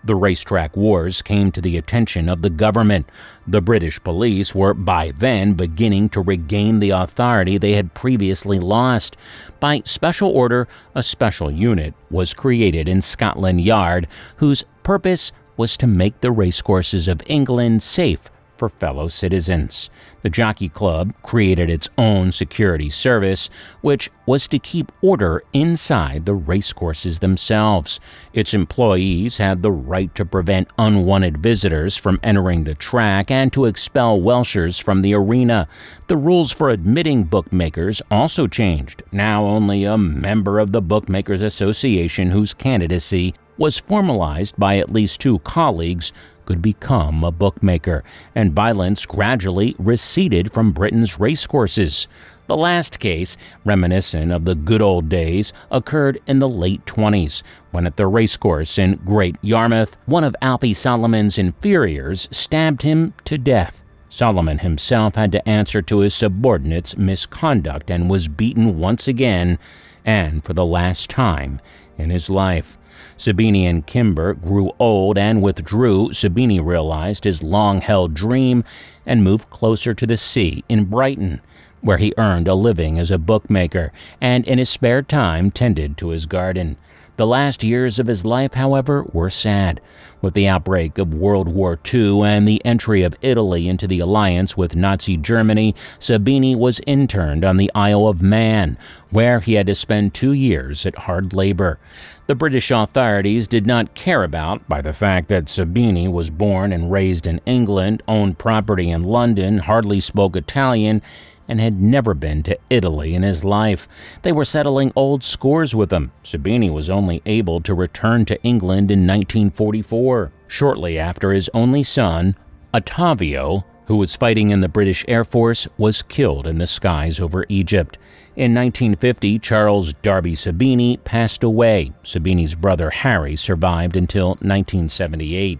The racetrack wars came to the attention of the government. The British police were by then beginning to regain the authority they had previously lost. By special order, a special unit was created in Scotland Yard, whose purpose was to make the racecourses of England safe for fellow citizens. The Jockey Club created its own security service, which was to keep order inside the racecourses themselves. Its employees had the right to prevent unwanted visitors from entering the track and to expel Welshers from the arena. The rules for admitting bookmakers also changed. Now only a member of the Bookmakers Association whose candidacy was formalized by at least 2 colleagues could become a bookmaker, and violence gradually receded from Britain's racecourses. The last case, reminiscent of the good old days, occurred in the late 20s, when at the racecourse in Great Yarmouth, one of Alfie Solomons' inferiors stabbed him to death. Solomon himself had to answer to his subordinates' misconduct and was beaten once again, and for the last time in his life. Sabini and Kimber grew old and withdrew. Sabini realized his long-held dream and moved closer to the sea in Brighton, where he earned a living as a bookmaker and in his spare time tended to his garden. The last years of his life, however, were sad. With the outbreak of World War II and the entry of Italy into the alliance with Nazi Germany, Sabini was interned on the Isle of Man, where he had to spend 2 years at hard labor. The British authorities did not care about by the fact that Sabini was born and raised in England, owned property in London, hardly spoke Italian, and had never been to Italy in his life. They were settling old scores with him. Sabini was only able to return to England in 1944, shortly after his only son, Ottavio, who was fighting in the British Air Force, was killed in the skies over Egypt. In 1950, Charles Darby Sabini passed away. Sabini's brother Harry survived until 1978.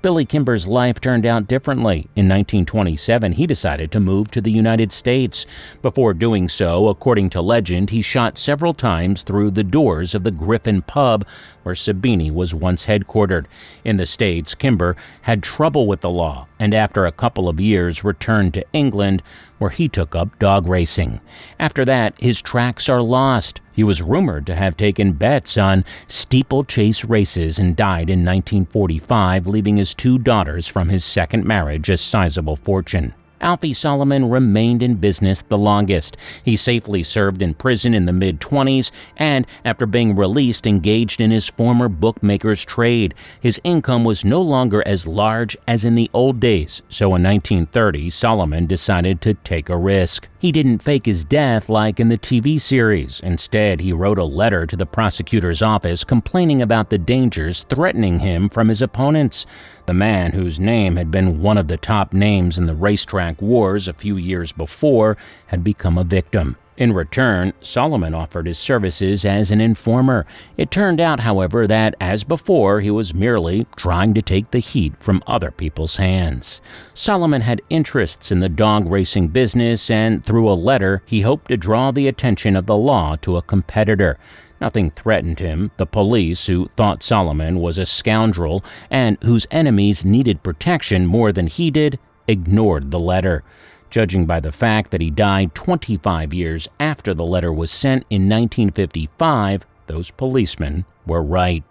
Billy Kimber's life turned out differently. In 1927, he decided to move to the United States. Before doing so, according to legend, he shot several times through the doors of the Griffin pub where Sabini was once headquartered. In the States, Kimber had trouble with the law, and after a couple of years returned to England, where he took up dog racing. After that, his tracks are lost. He was rumored to have taken bets on steeplechase races and died in 1945, leaving his 2 daughters from his second marriage a sizable fortune. Alfie Solomon remained in business the longest. He safely served in prison in the mid-20s and, after being released, engaged in his former bookmaker's trade. His income was no longer as large as in the old days, so in 1930, Solomon decided to take a risk. He didn't fake his death like in the TV series. Instead, he wrote a letter to the prosecutor's office complaining about the dangers threatening him from his opponents. The man, whose name had been one of the top names in the Racetrack wars a few years before, had become a victim. In return, Solomon offered his services as an informer. It turned out, however, that, as before, he was merely trying to take the heat from other people's hands. Solomon had interests in the dog racing business, and through a letter, he hoped to draw the attention of the law to a competitor. Nothing threatened him. The police, who thought Solomon was a scoundrel and whose enemies needed protection more than he did, ignored the letter. Judging by the fact that he died 25 years after the letter was sent in 1955, those policemen were right.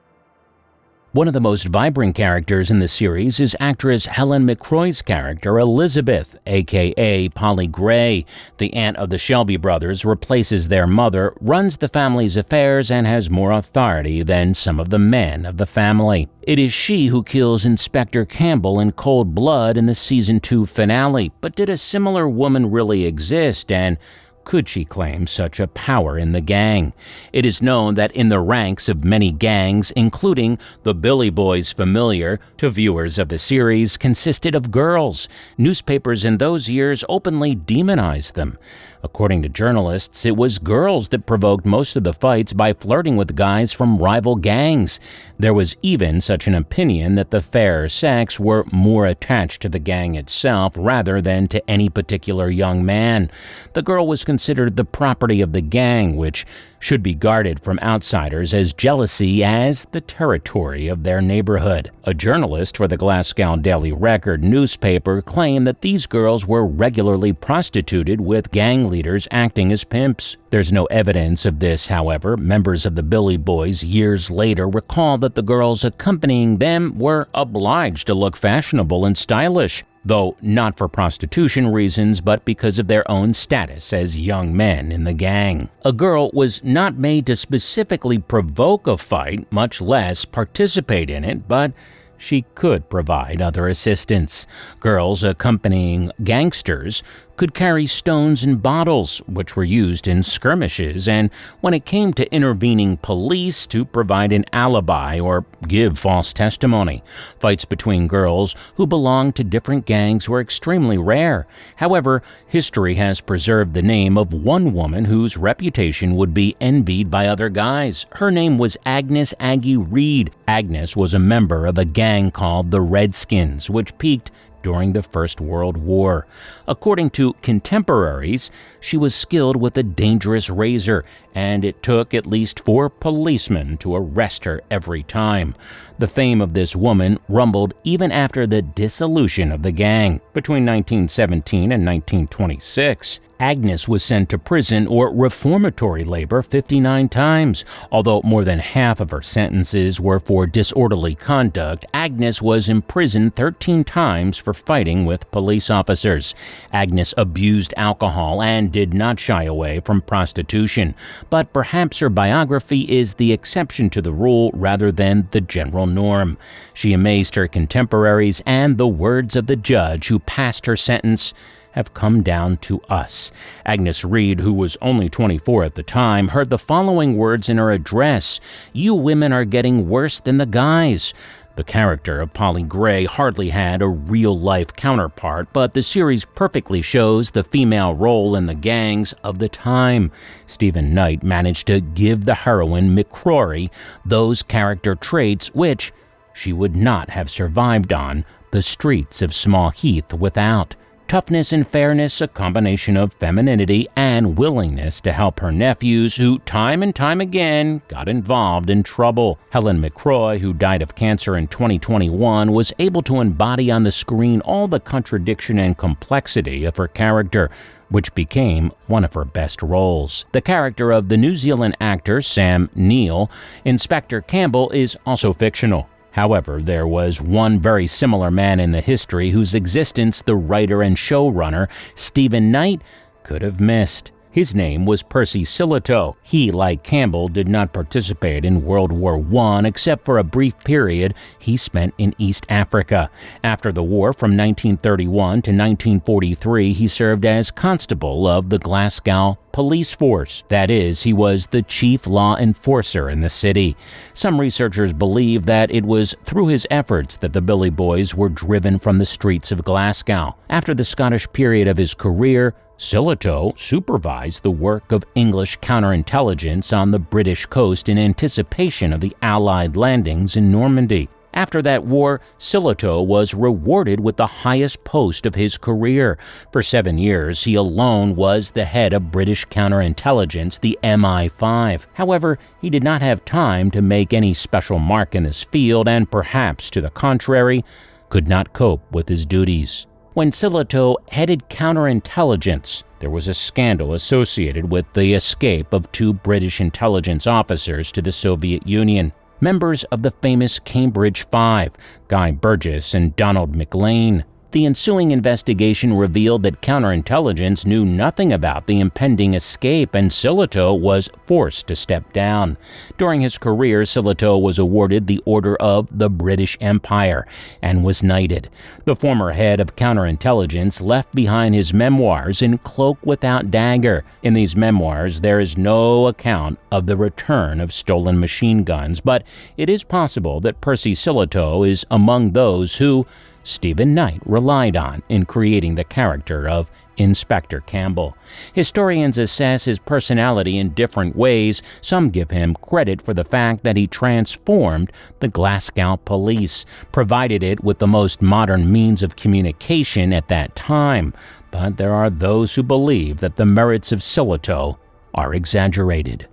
One of the most vibrant characters in the series is actress Helen McCroy's character, Elizabeth, a.k.a. Polly Gray. The aunt of the Shelby brothers replaces their mother, runs the family's affairs, and has more authority than some of the men of the family. It is she who kills Inspector Campbell in cold blood in the Season 2 finale. But did a similar woman really exist, and could she claim such a power in the gang? It is known that in the ranks of many gangs, including the Billy Boys familiar to viewers of the series, consisted of girls. Newspapers in those years openly demonized them. According to journalists, it was girls that provoked most of the fights by flirting with guys from rival gangs. There was even such an opinion that the fairer sex were more attached to the gang itself rather than to any particular young man. The girl was considered the property of the gang, which should be guarded from outsiders as jealousy as the territory of their neighborhood. A journalist for the Glasgow Daily Record newspaper claimed that these girls were regularly prostituted, with gang leaders acting as pimps. There's no evidence of this, however. Members of the Billy Boys years later recall that the girls accompanying them were obliged to look fashionable and stylish. though not for prostitution reasons but because of their own status as young men in the gang. A girl was not made to specifically provoke a fight, much less participate in it, but she could provide other assistance. Girls accompanying gangsters could carry stones and bottles, which were used in skirmishes, and when it came to intervening police, to provide an alibi or give false testimony. Fights between girls who belonged to different gangs were extremely rare. However, history has preserved the name of one woman whose reputation would be envied by other guys. Her name was Agnes Aggie Reed. Agnes was a member of a gang called the Redskins, which peaked during the First World War. According to contemporaries, she was skilled with a dangerous razor, and it took at least 4 policemen to arrest her every time. The fame of this woman rumbled even after the dissolution of the gang. Between 1917 and 1926, Agnes was sent to prison or reformatory labor 59 times. Although more than half of her sentences were for disorderly conduct, Agnes was imprisoned 13 times for fighting with police officers. Agnes abused alcohol and did not shy away from prostitution, but perhaps her biography is the exception to the rule rather than the general norm. She amazed her contemporaries, and the words of the judge who passed her sentence have come down to us. Agnes Reed, who was only 24 at the time, heard the following words in her address: "You women are getting worse than the guys." The character of Polly Gray hardly had a real-life counterpart, but the series perfectly shows the female role in the gangs of the time. Stephen Knight managed to give the heroine McCrory those character traits which she would not have survived on the streets of Small Heath without. Toughness and fairness, a combination of femininity and willingness to help her nephews who time and time again got involved in trouble. Helen McCrory, who died of cancer in 2021, was able to embody on the screen all the contradiction and complexity of her character, which became one of her best roles. The character of the New Zealand actor Sam Neill, Inspector Campbell, is also fictional. However, there was one very similar man in the history whose existence the writer and showrunner Stephen Knight could have missed. His name was Percy Sillitoe. He, like Campbell, did not participate in World War I except for a brief period he spent in East Africa. After the war from 1931 to 1943, he served as constable of the Glasgow police force. That is, he was the chief law enforcer in the city. Some researchers believe that it was through his efforts that the Billy Boys were driven from the streets of Glasgow. After the Scottish period of his career, Sillitoe supervised the work of English counterintelligence on the British coast in anticipation of the Allied landings in Normandy. After that war, Sillitoe was rewarded with the highest post of his career. For 7 years, he alone was the head of British counterintelligence, the MI5. However, he did not have time to make any special mark in this field and, perhaps to the contrary, could not cope with his duties. When Sillitoe headed counterintelligence, there was a scandal associated with the escape of 2 British intelligence officers to the Soviet Union, members of the famous Cambridge Five, Guy Burgess and Donald McLean. The ensuing investigation revealed that counterintelligence knew nothing about the impending escape, and Sillitoe was forced to step down. During his career, Sillitoe was awarded the Order of the British Empire and was knighted. The former head of counterintelligence left behind his memoirs in Cloak Without Dagger. In these memoirs, there is no account of the return of stolen machine guns, but it is possible that Percy Sillitoe is among those who Stephen Knight relied on in creating the character of Inspector Campbell. Historians assess his personality in different ways. Some give him credit for the fact that he transformed the Glasgow police, provided it with the most modern means of communication at that time. But there are those who believe that the merits of Sillitoe are exaggerated.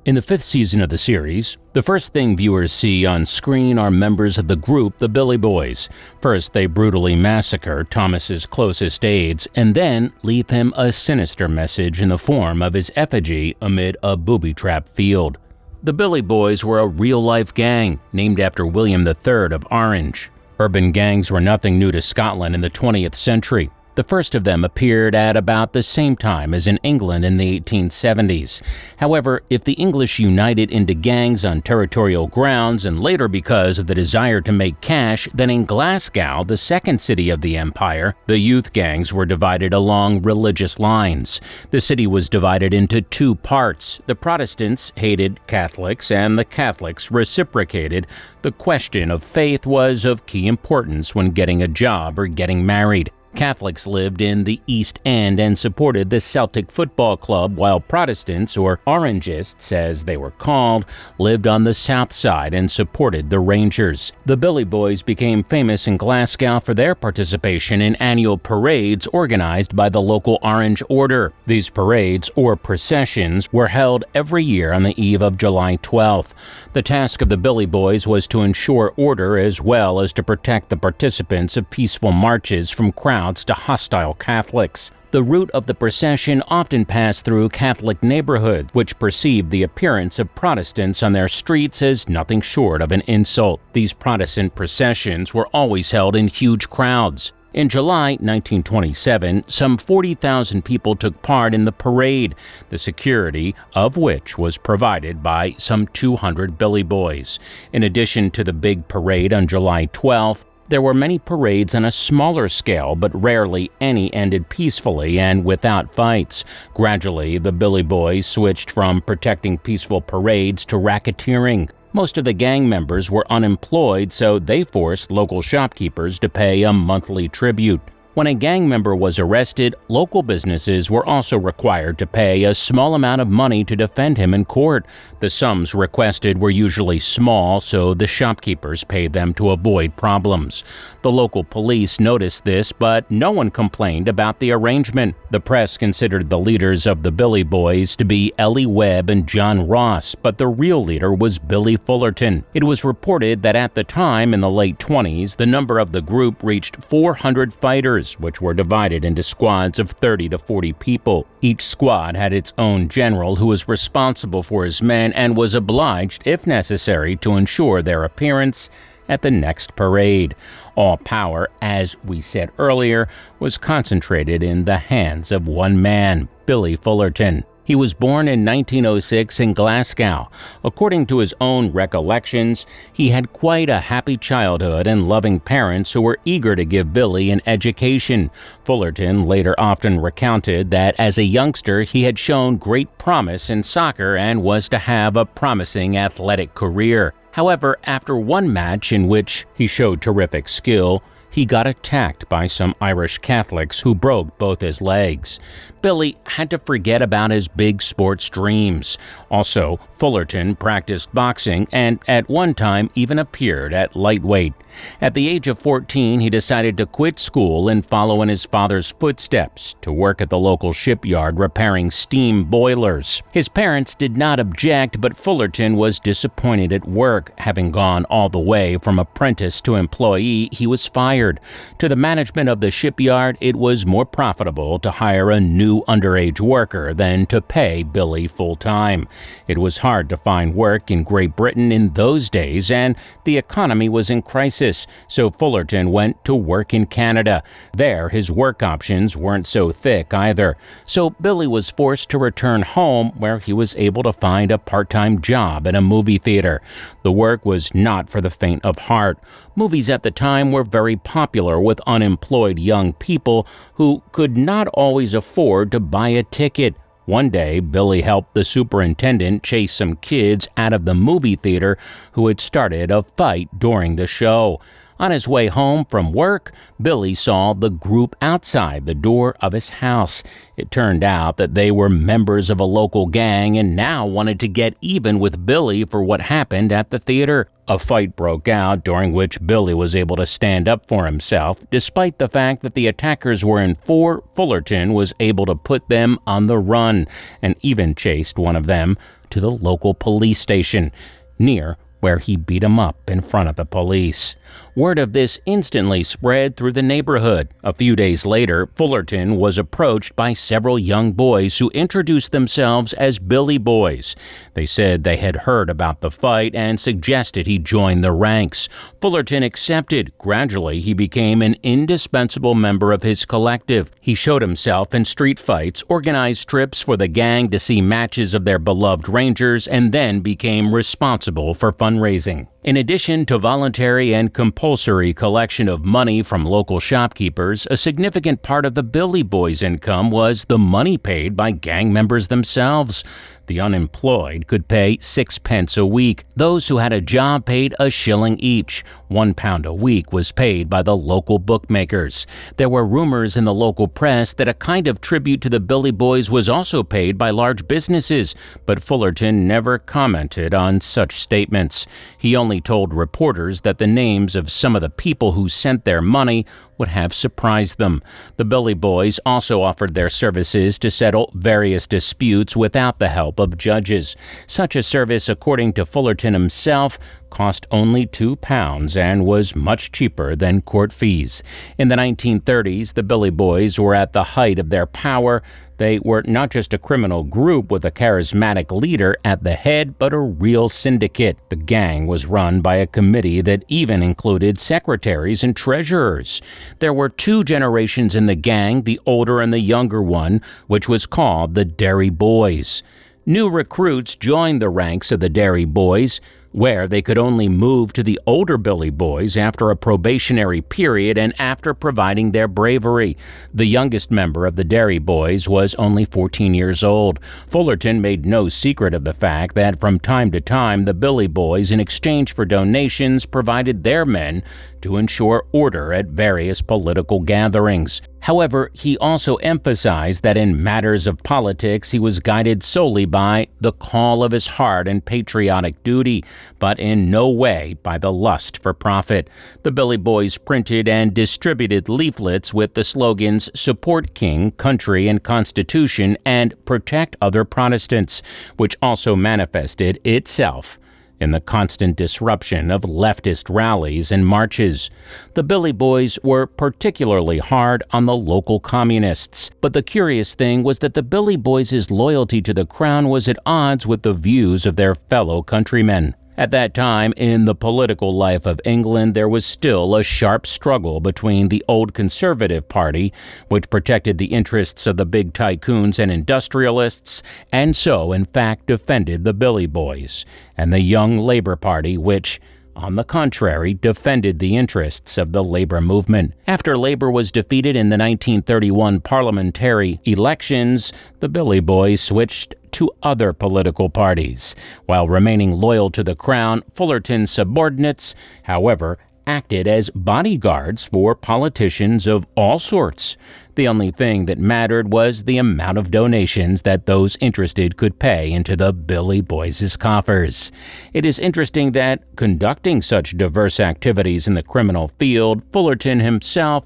In the 5th season of the series, the first thing viewers see on screen are members of the group the Billy Boys. First, they brutally massacre Thomas's closest aides, and then leave him a sinister message in the form of his effigy amid a booby-trap field. The Billy Boys were a real-life gang named after William III of Orange. Urban gangs were nothing new to Scotland in the 20th century. The first of them appeared at about the same time as in England in the 1870s. However, if the English united into gangs on territorial grounds and later because of the desire to make cash, then in Glasgow, the second city of the empire, the youth gangs were divided along religious lines. The city was divided into two parts. The Protestants hated Catholics and the Catholics reciprocated. The question of faith was of key importance when getting a job or getting married. Catholics lived in the East End and supported the Celtic Football Club, while Protestants, or Orangists as they were called, lived on the South Side and supported the Rangers. The Billy Boys became famous in Glasgow for their participation in annual parades organized by the local Orange Order. These parades, or processions, were held every year on the eve of July 12th. The task of the Billy Boys was to ensure order as well as to protect the participants of peaceful marches from crowds to hostile Catholics. The route of the procession often passed through Catholic neighborhoods, which perceived the appearance of Protestants on their streets as nothing short of an insult. These Protestant processions were always held in huge crowds. In July 1927, some 40,000 people took part in the parade, the security of which was provided by some 200 Billy Boys. In addition to the big parade on July 12th, there were many parades on a smaller scale, but rarely any ended peacefully and without fights. Gradually, the Billy Boys switched from protecting peaceful parades to racketeering. Most of the gang members were unemployed, so they forced local shopkeepers to pay a monthly tribute. When a gang member was arrested, local businesses were also required to pay a small amount of money to defend him in court. The sums requested were usually small, so the shopkeepers paid them to avoid problems. The local police noticed this, but no one complained about the arrangement. The press considered the leaders of the Billy Boys to be Ellie Webb and John Ross, but the real leader was Billy Fullerton. It was reported that at the time, in the late 20s, the number of the group reached 400 fighters, which were divided into squads of 30 to 40 people. Each squad had its own general who was responsible for his men and was obliged, if necessary, to ensure their appearance at the next parade. All power, as we said earlier, was concentrated in the hands of one man, Billy Fullerton. He was born in 1906 in Glasgow. According to his own recollections, he had quite a happy childhood and loving parents who were eager to give Billy an education. Fullerton later often recounted that as a youngster he had shown great promise in soccer and was to have a promising athletic career. However, after one match in which he showed terrific skill, he got attacked by some Irish Catholics who broke both his legs. Billy had to forget about his big sports dreams. Also, Fullerton practiced boxing and at one time even appeared at lightweight. At the age of 14, he decided to quit school and follow in his father's footsteps to work at the local shipyard repairing steam boilers. His parents did not object, but Fullerton was disappointed at work. Having gone all the way from apprentice to employee, he was fired. To the management of the shipyard, it was more profitable to hire a new underage worker than to pay Billy full-time. It was hard to find work in Great Britain in those days, and the economy was in crisis, so Fullerton went to work in Canada. There, his work options weren't so thick either, so Billy was forced to return home, where he was able to find a part-time job at a movie theater. The work was not for the faint of heart. Movies at the time were very popular with unemployed young people who could not always afford to buy a ticket. One day, Billy helped the superintendent chase some kids out of the movie theater who had started a fight during the show. On his way home from work, Billy saw the group outside the door of his house. It turned out that they were members of a local gang and now wanted to get even with Billy for what happened at the theater. A fight broke out during which Billy was able to stand up for himself. Despite the fact that the attackers were in four, Fullerton was able to put them on the run and even chased one of them to the local police station near where he beat him up in front of the police. Word of this instantly spread through the neighborhood. A few days later, Fullerton was approached by several young boys who introduced themselves as Billy Boys. They said they had heard about the fight and suggested he join the ranks. Fullerton accepted. Gradually, he became an indispensable member of his collective. He showed himself in street fights, organized trips for the gang to see matches of their beloved Rangers, and then became responsible for fundraising. In addition to voluntary and compulsory collection of money from local shopkeepers, a significant part of the Billy Boys' income was the money paid by gang members themselves. The unemployed could pay 6 pence a week. Those who had a job paid a shilling each. £1 a week was paid by the local bookmakers. There were rumors in the local press that a kind of tribute to the Billy Boys was also paid by large businesses, but Fullerton never commented on such statements. He only told reporters that the names of some of the people who sent their money would have surprised them. The Billy Boys also offered their services to settle various disputes without the help of judges. Such a service, according to Fullerton himself, cost only £2 and was much cheaper than court fees. In the 1930s, the Billy Boys were at the height of their power. They were not just a criminal group with a charismatic leader at the head, but a real syndicate. The gang was run by a committee that even included secretaries and treasurers. There were 2 generations in the gang, the older and the younger one, which was called the Derry Boys. New recruits joined the ranks of the Derry Boys, where they could only move to the older Billy Boys after a probationary period and after providing their bravery. The youngest member of the Derry Boys was only 14 years old. Fullerton made no secret of the fact that from time to time the Billy Boys, in exchange for donations, provided their men to ensure order at various political gatherings. However, he also emphasized that in matters of politics he was guided solely by the call of his heart and patriotic duty, but in no way by the lust for profit. The Billy Boys printed and distributed leaflets with the slogans "Support King, Country, and Constitution" and "Protect Other Protestants," which also manifested itself in the constant disruption of leftist rallies and marches. The Billy Boys were particularly hard on the local communists, but the curious thing was that the Billy Boys' loyalty to the crown was at odds with the views of their fellow countrymen. At that time, in the political life of England, there was still a sharp struggle between the old Conservative Party, which protected the interests of the big tycoons and industrialists, and so, in fact, defended the Billy Boys, and the young Labour Party, which, on the contrary, defended the interests of the labor movement. After Labour was defeated in the 1931 parliamentary elections, the Billy Boys switched to other political parties. While remaining loyal to the crown, Fullerton's subordinates, however, acted as bodyguards for politicians of all sorts. The only thing that mattered was the amount of donations that those interested could pay into the Billy Boys' coffers. It is interesting that, conducting such diverse activities in the criminal field, Fullerton himself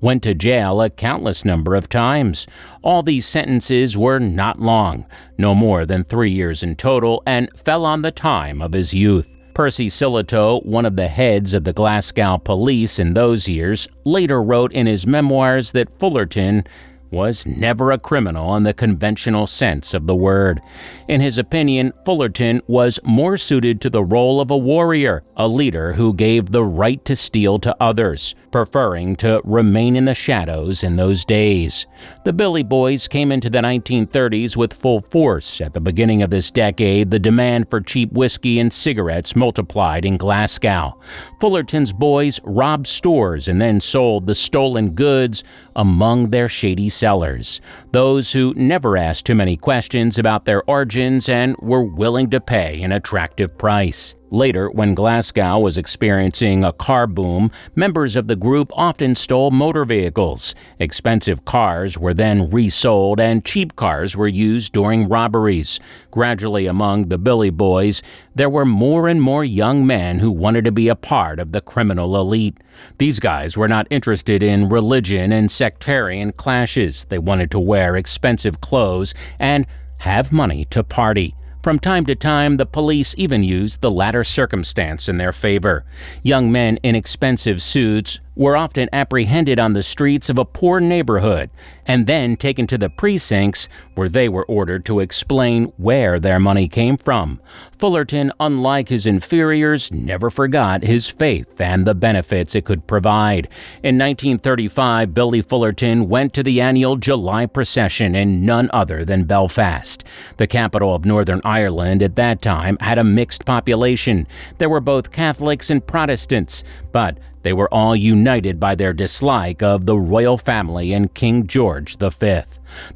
went to jail a countless number of times. All these sentences were not long, no more than 3 years in total, and fell on the time of his youth. Percy Sillitoe, one of the heads of the Glasgow police in those years, later wrote in his memoirs that Fullerton was never a criminal in the conventional sense of the word. In his opinion, Fullerton was more suited to the role of a warrior, a leader who gave the right to steal to others, preferring to remain in the shadows in those days. The Billy Boys came into the 1930s with full force. At the beginning of this decade, the demand for cheap whiskey and cigarettes multiplied in Glasgow. Fullerton's boys robbed stores and then sold the stolen goods among their shady sellers, those who never asked too many questions about their origins and were willing to pay an attractive price. Later, when Glasgow was experiencing a car boom, members of the group often stole motor vehicles. Expensive cars were then resold and cheap cars were used during robberies. Gradually, among the Billy Boys, there were more and more young men who wanted to be a part of the criminal elite. These guys were not interested in religion and sectarian clashes. They wanted to wear expensive clothes and have money to party. From time to time, the police even used the latter circumstance in their favor. Young men in expensive suits were often apprehended on the streets of a poor neighborhood and then taken to the precincts where they were ordered to explain where their money came from. Fullerton, unlike his inferiors, never forgot his faith and the benefits it could provide. In 1935, Billy Fullerton went to the annual July procession in none other than Belfast. The capital of Northern Ireland at that time had a mixed population. There were both Catholics and Protestants, but they were all united by their dislike of the royal family and King George V.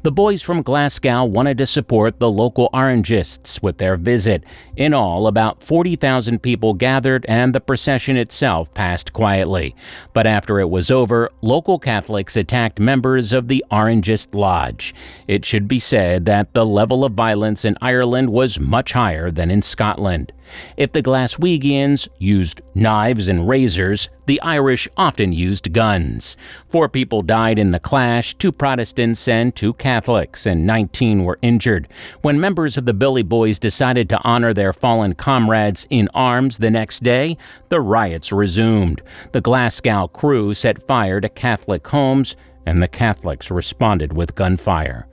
The boys from Glasgow wanted to support the local Orangists with their visit. In all, about 40,000 people gathered and the procession itself passed quietly. But after it was over, local Catholics attacked members of the Orangist Lodge. It should be said that the level of violence in Ireland was much higher than in Scotland. If the Glaswegians used knives and razors, the Irish often used guns. 4 people died in the clash, 2 Protestants and 2 Catholics, and 19 were injured. When members of the Billy Boys decided to honor their fallen comrades in arms the next day, the riots resumed. The Glasgow crew set fire to Catholic homes, and the Catholics responded with gunfire.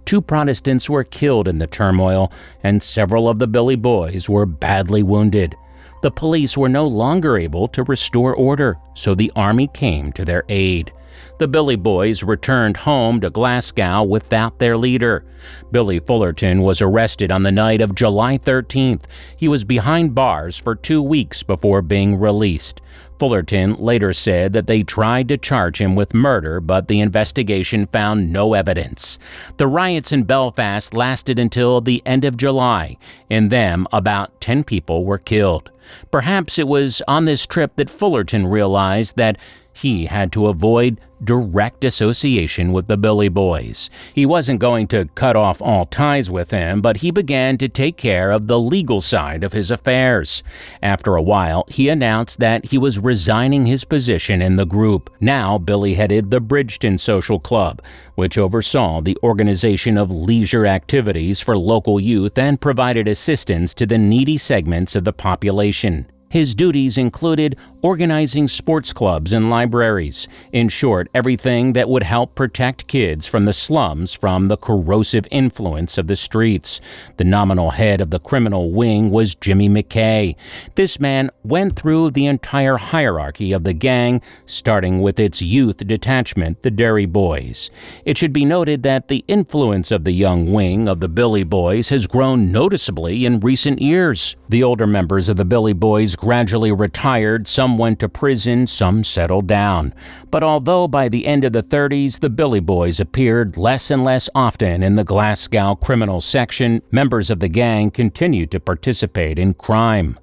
2 Protestants were killed in the turmoil, and several of the Billy Boys were badly wounded. The police were no longer able to restore order, so the army came to their aid. The Billy Boys returned home to Glasgow without their leader. Billy Fullerton was arrested on the night of July 13th. He was behind bars for 2 weeks before being released. Fullerton later said that they tried to charge him with murder, but the investigation found no evidence. The riots in Belfast lasted until the end of July. In them, about 10 people were killed. Perhaps it was on this trip that Fullerton realized that he had to avoid direct association with the Billy Boys. He wasn't going to cut off all ties with them, but he began to take care of the legal side of his affairs. After a while, he announced that he was resigning his position in the group. Now, Billy headed the Bridgeton Social Club, which oversaw the organization of leisure activities for local youth and provided assistance to the needy segments of the population. His duties included organizing sports clubs and libraries. In short, everything that would help protect kids from the slums from the corrosive influence of the streets. The nominal head of the criminal wing was Jimmy McKay. This man went through the entire hierarchy of the gang, starting with its youth detachment, the Derry Boys. It should be noted that the influence of the young wing of the Billy Boys has grown noticeably in recent years. The older members of the Billy Boys gradually retired, some went to prison, some settled down. But although by the end of the 30s the Billy Boys appeared less and less often in the Glasgow criminal section, members of the gang continued to participate in crime.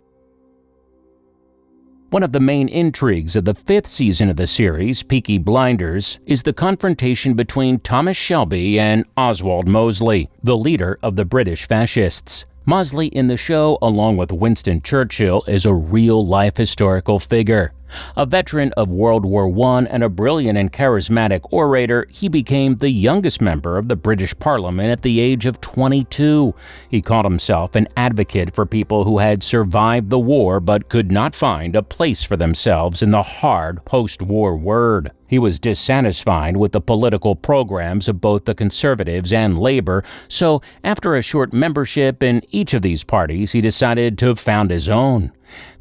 One of the main intrigues of the 5th season of the series, Peaky Blinders, is the confrontation between Thomas Shelby and Oswald Mosley, the leader of the British fascists. Mosley in the show, along with Winston Churchill, is a real-life historical figure. A veteran of World War I and a brilliant and charismatic orator, he became the youngest member of the British Parliament at the age of 22. He called himself an advocate for people who had survived the war but could not find a place for themselves in the hard post-war world. He was dissatisfied with the political programs of both the Conservatives and Labour, so after a short membership in each of these parties, he decided to found his own.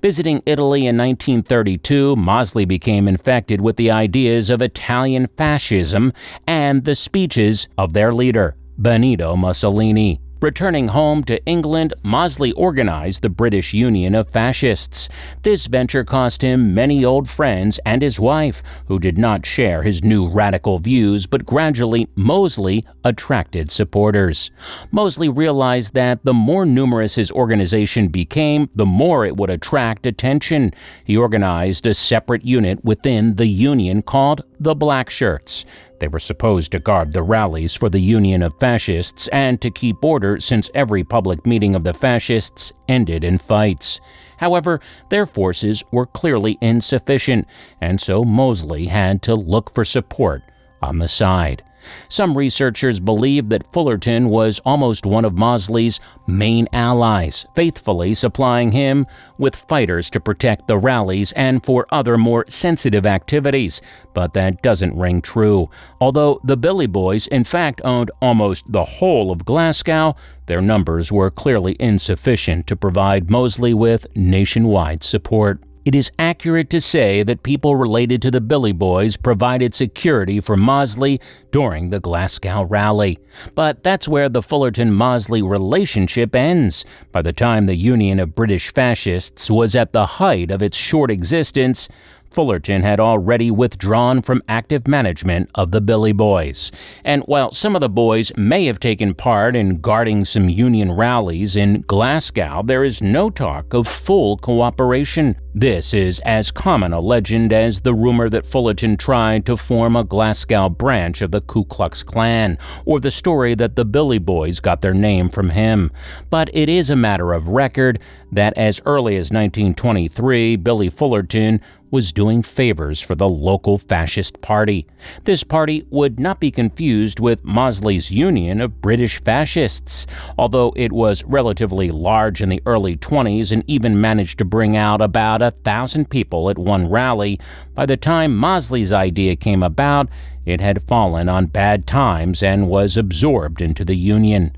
Visiting Italy in 1932, Mosley became infected with the ideas of Italian fascism and the speeches of their leader, Benito Mussolini. Returning home to England, Mosley organized the British Union of Fascists. This venture cost him many old friends and his wife, who did not share his new radical views, but gradually Mosley attracted supporters. Mosley realized that the more numerous his organization became, the more it would attract attention. He organized a separate unit within the Union called the Black Shirts. They were supposed to guard the rallies for the Union of Fascists and to keep order since every public meeting of the fascists ended in fights. However, their forces were clearly insufficient, and so Mosley had to look for support on the side. Some researchers believe that Fullerton was almost one of Mosley's main allies, faithfully supplying him with fighters to protect the rallies and for other more sensitive activities, but that doesn't ring true. Although the Billy Boys in fact owned almost the whole of Glasgow, their numbers were clearly insufficient to provide Mosley with nationwide support. It is accurate to say that people related to the Billy Boys provided security for Mosley during the Glasgow rally. But that's where the Fullerton-Mosley relationship ends. By the time the Union of British Fascists was at the height of its short existence, Fullerton had already withdrawn from active management of the Billy Boys. And while some of the boys may have taken part in guarding some Union rallies in Glasgow, there is no talk of full cooperation. This is as common a legend as the rumor that Fullerton tried to form a Glasgow branch of the Ku Klux Klan, or the story that the Billy Boys got their name from him. But it is a matter of record that as early as 1923, Billy Fullerton was doing favors for the local fascist party. This party would not be confused with Mosley's Union of British Fascists. Although it was relatively large in the early 20s and even managed to bring out about 1,000 people at one rally, by the time Mosley's idea came about, it had fallen on bad times and was absorbed into the Union.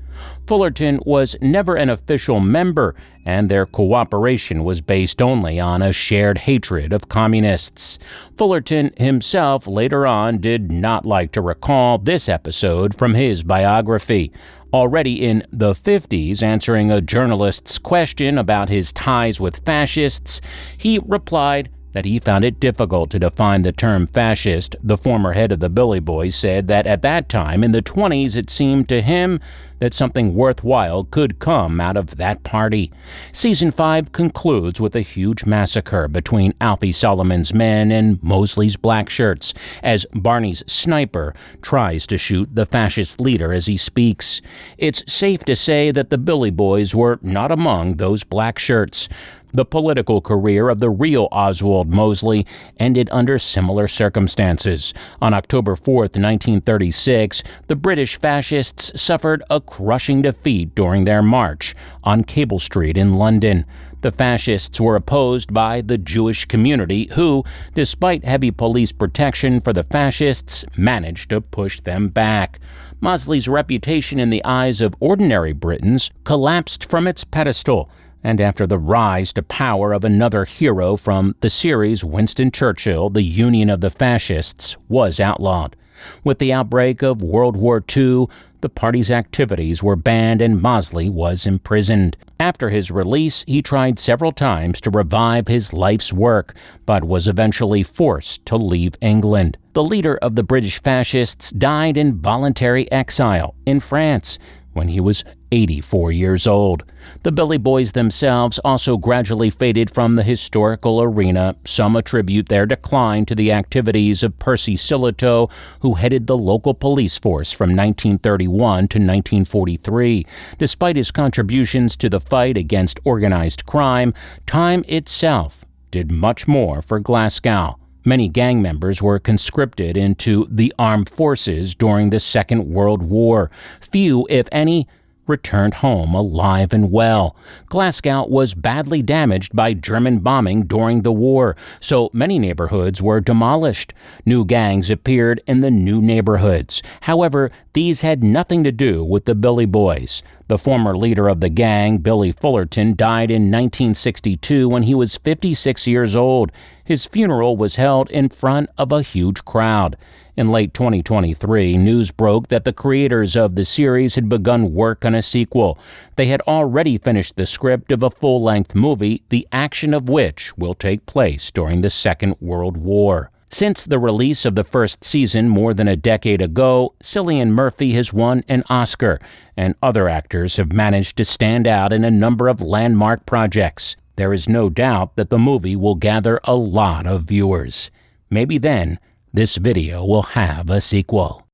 Fullerton was never an official member, and their cooperation was based only on a shared hatred of communists. Fullerton himself later on did not like to recall this episode from his biography. Already in the 50s, answering a journalist's question about his ties with fascists, he replied that he found it difficult to define the term fascist. The former head of the Billy Boys said that at that time, in the 20s, it seemed to him that something worthwhile could come out of that party. Season 5 concludes with a huge massacre between Alfie Solomons' men and Mosley's black shirts, as Barney's sniper tries to shoot the fascist leader as he speaks. It's safe to say that the Billy Boys were not among those black shirts. The political career of the real Oswald Mosley ended under similar circumstances. On October 4, 1936, the British fascists suffered a crushing defeat during their march on Cable Street in London. The fascists were opposed by the Jewish community who, despite heavy police protection for the fascists, managed to push them back. Mosley's reputation in the eyes of ordinary Britons collapsed from its pedestal, and after the rise to power of another hero from the series, Winston Churchill, the Union of the Fascists was outlawed. With the outbreak of World War II, the party's activities were banned and Mosley was imprisoned. After his release, he tried several times to revive his life's work, but was eventually forced to leave England. The leader of the British fascists died in voluntary exile in France when he was 84 years old. The Billy Boys themselves also gradually faded from the historical arena. Some attribute their decline to the activities of Percy Sillitoe, who headed the local police force from 1931 to 1943. Despite his contributions to the fight against organized crime, time itself did much more for Glasgow. Many gang members were conscripted into the armed forces during the Second World War. Few, if any, returned home alive and well. Glasgow was badly damaged by German bombing during the war, so many neighborhoods were demolished. New gangs appeared in the new neighborhoods. However, these had nothing to do with the Billy Boys. The former leader of the gang, Billy Fullerton, died in 1962 when he was 56 years old. His funeral was held in front of a huge crowd. In late 2023, news broke that the creators of the series had begun work on a sequel. They had already finished the script of a full-length movie, the action of which will take place during the Second World War. Since the release of the first season more than a decade ago, Cillian Murphy has won an Oscar, and other actors have managed to stand out in a number of landmark projects. There is no doubt that the movie will gather a lot of viewers. Maybe then, this video will have a sequel.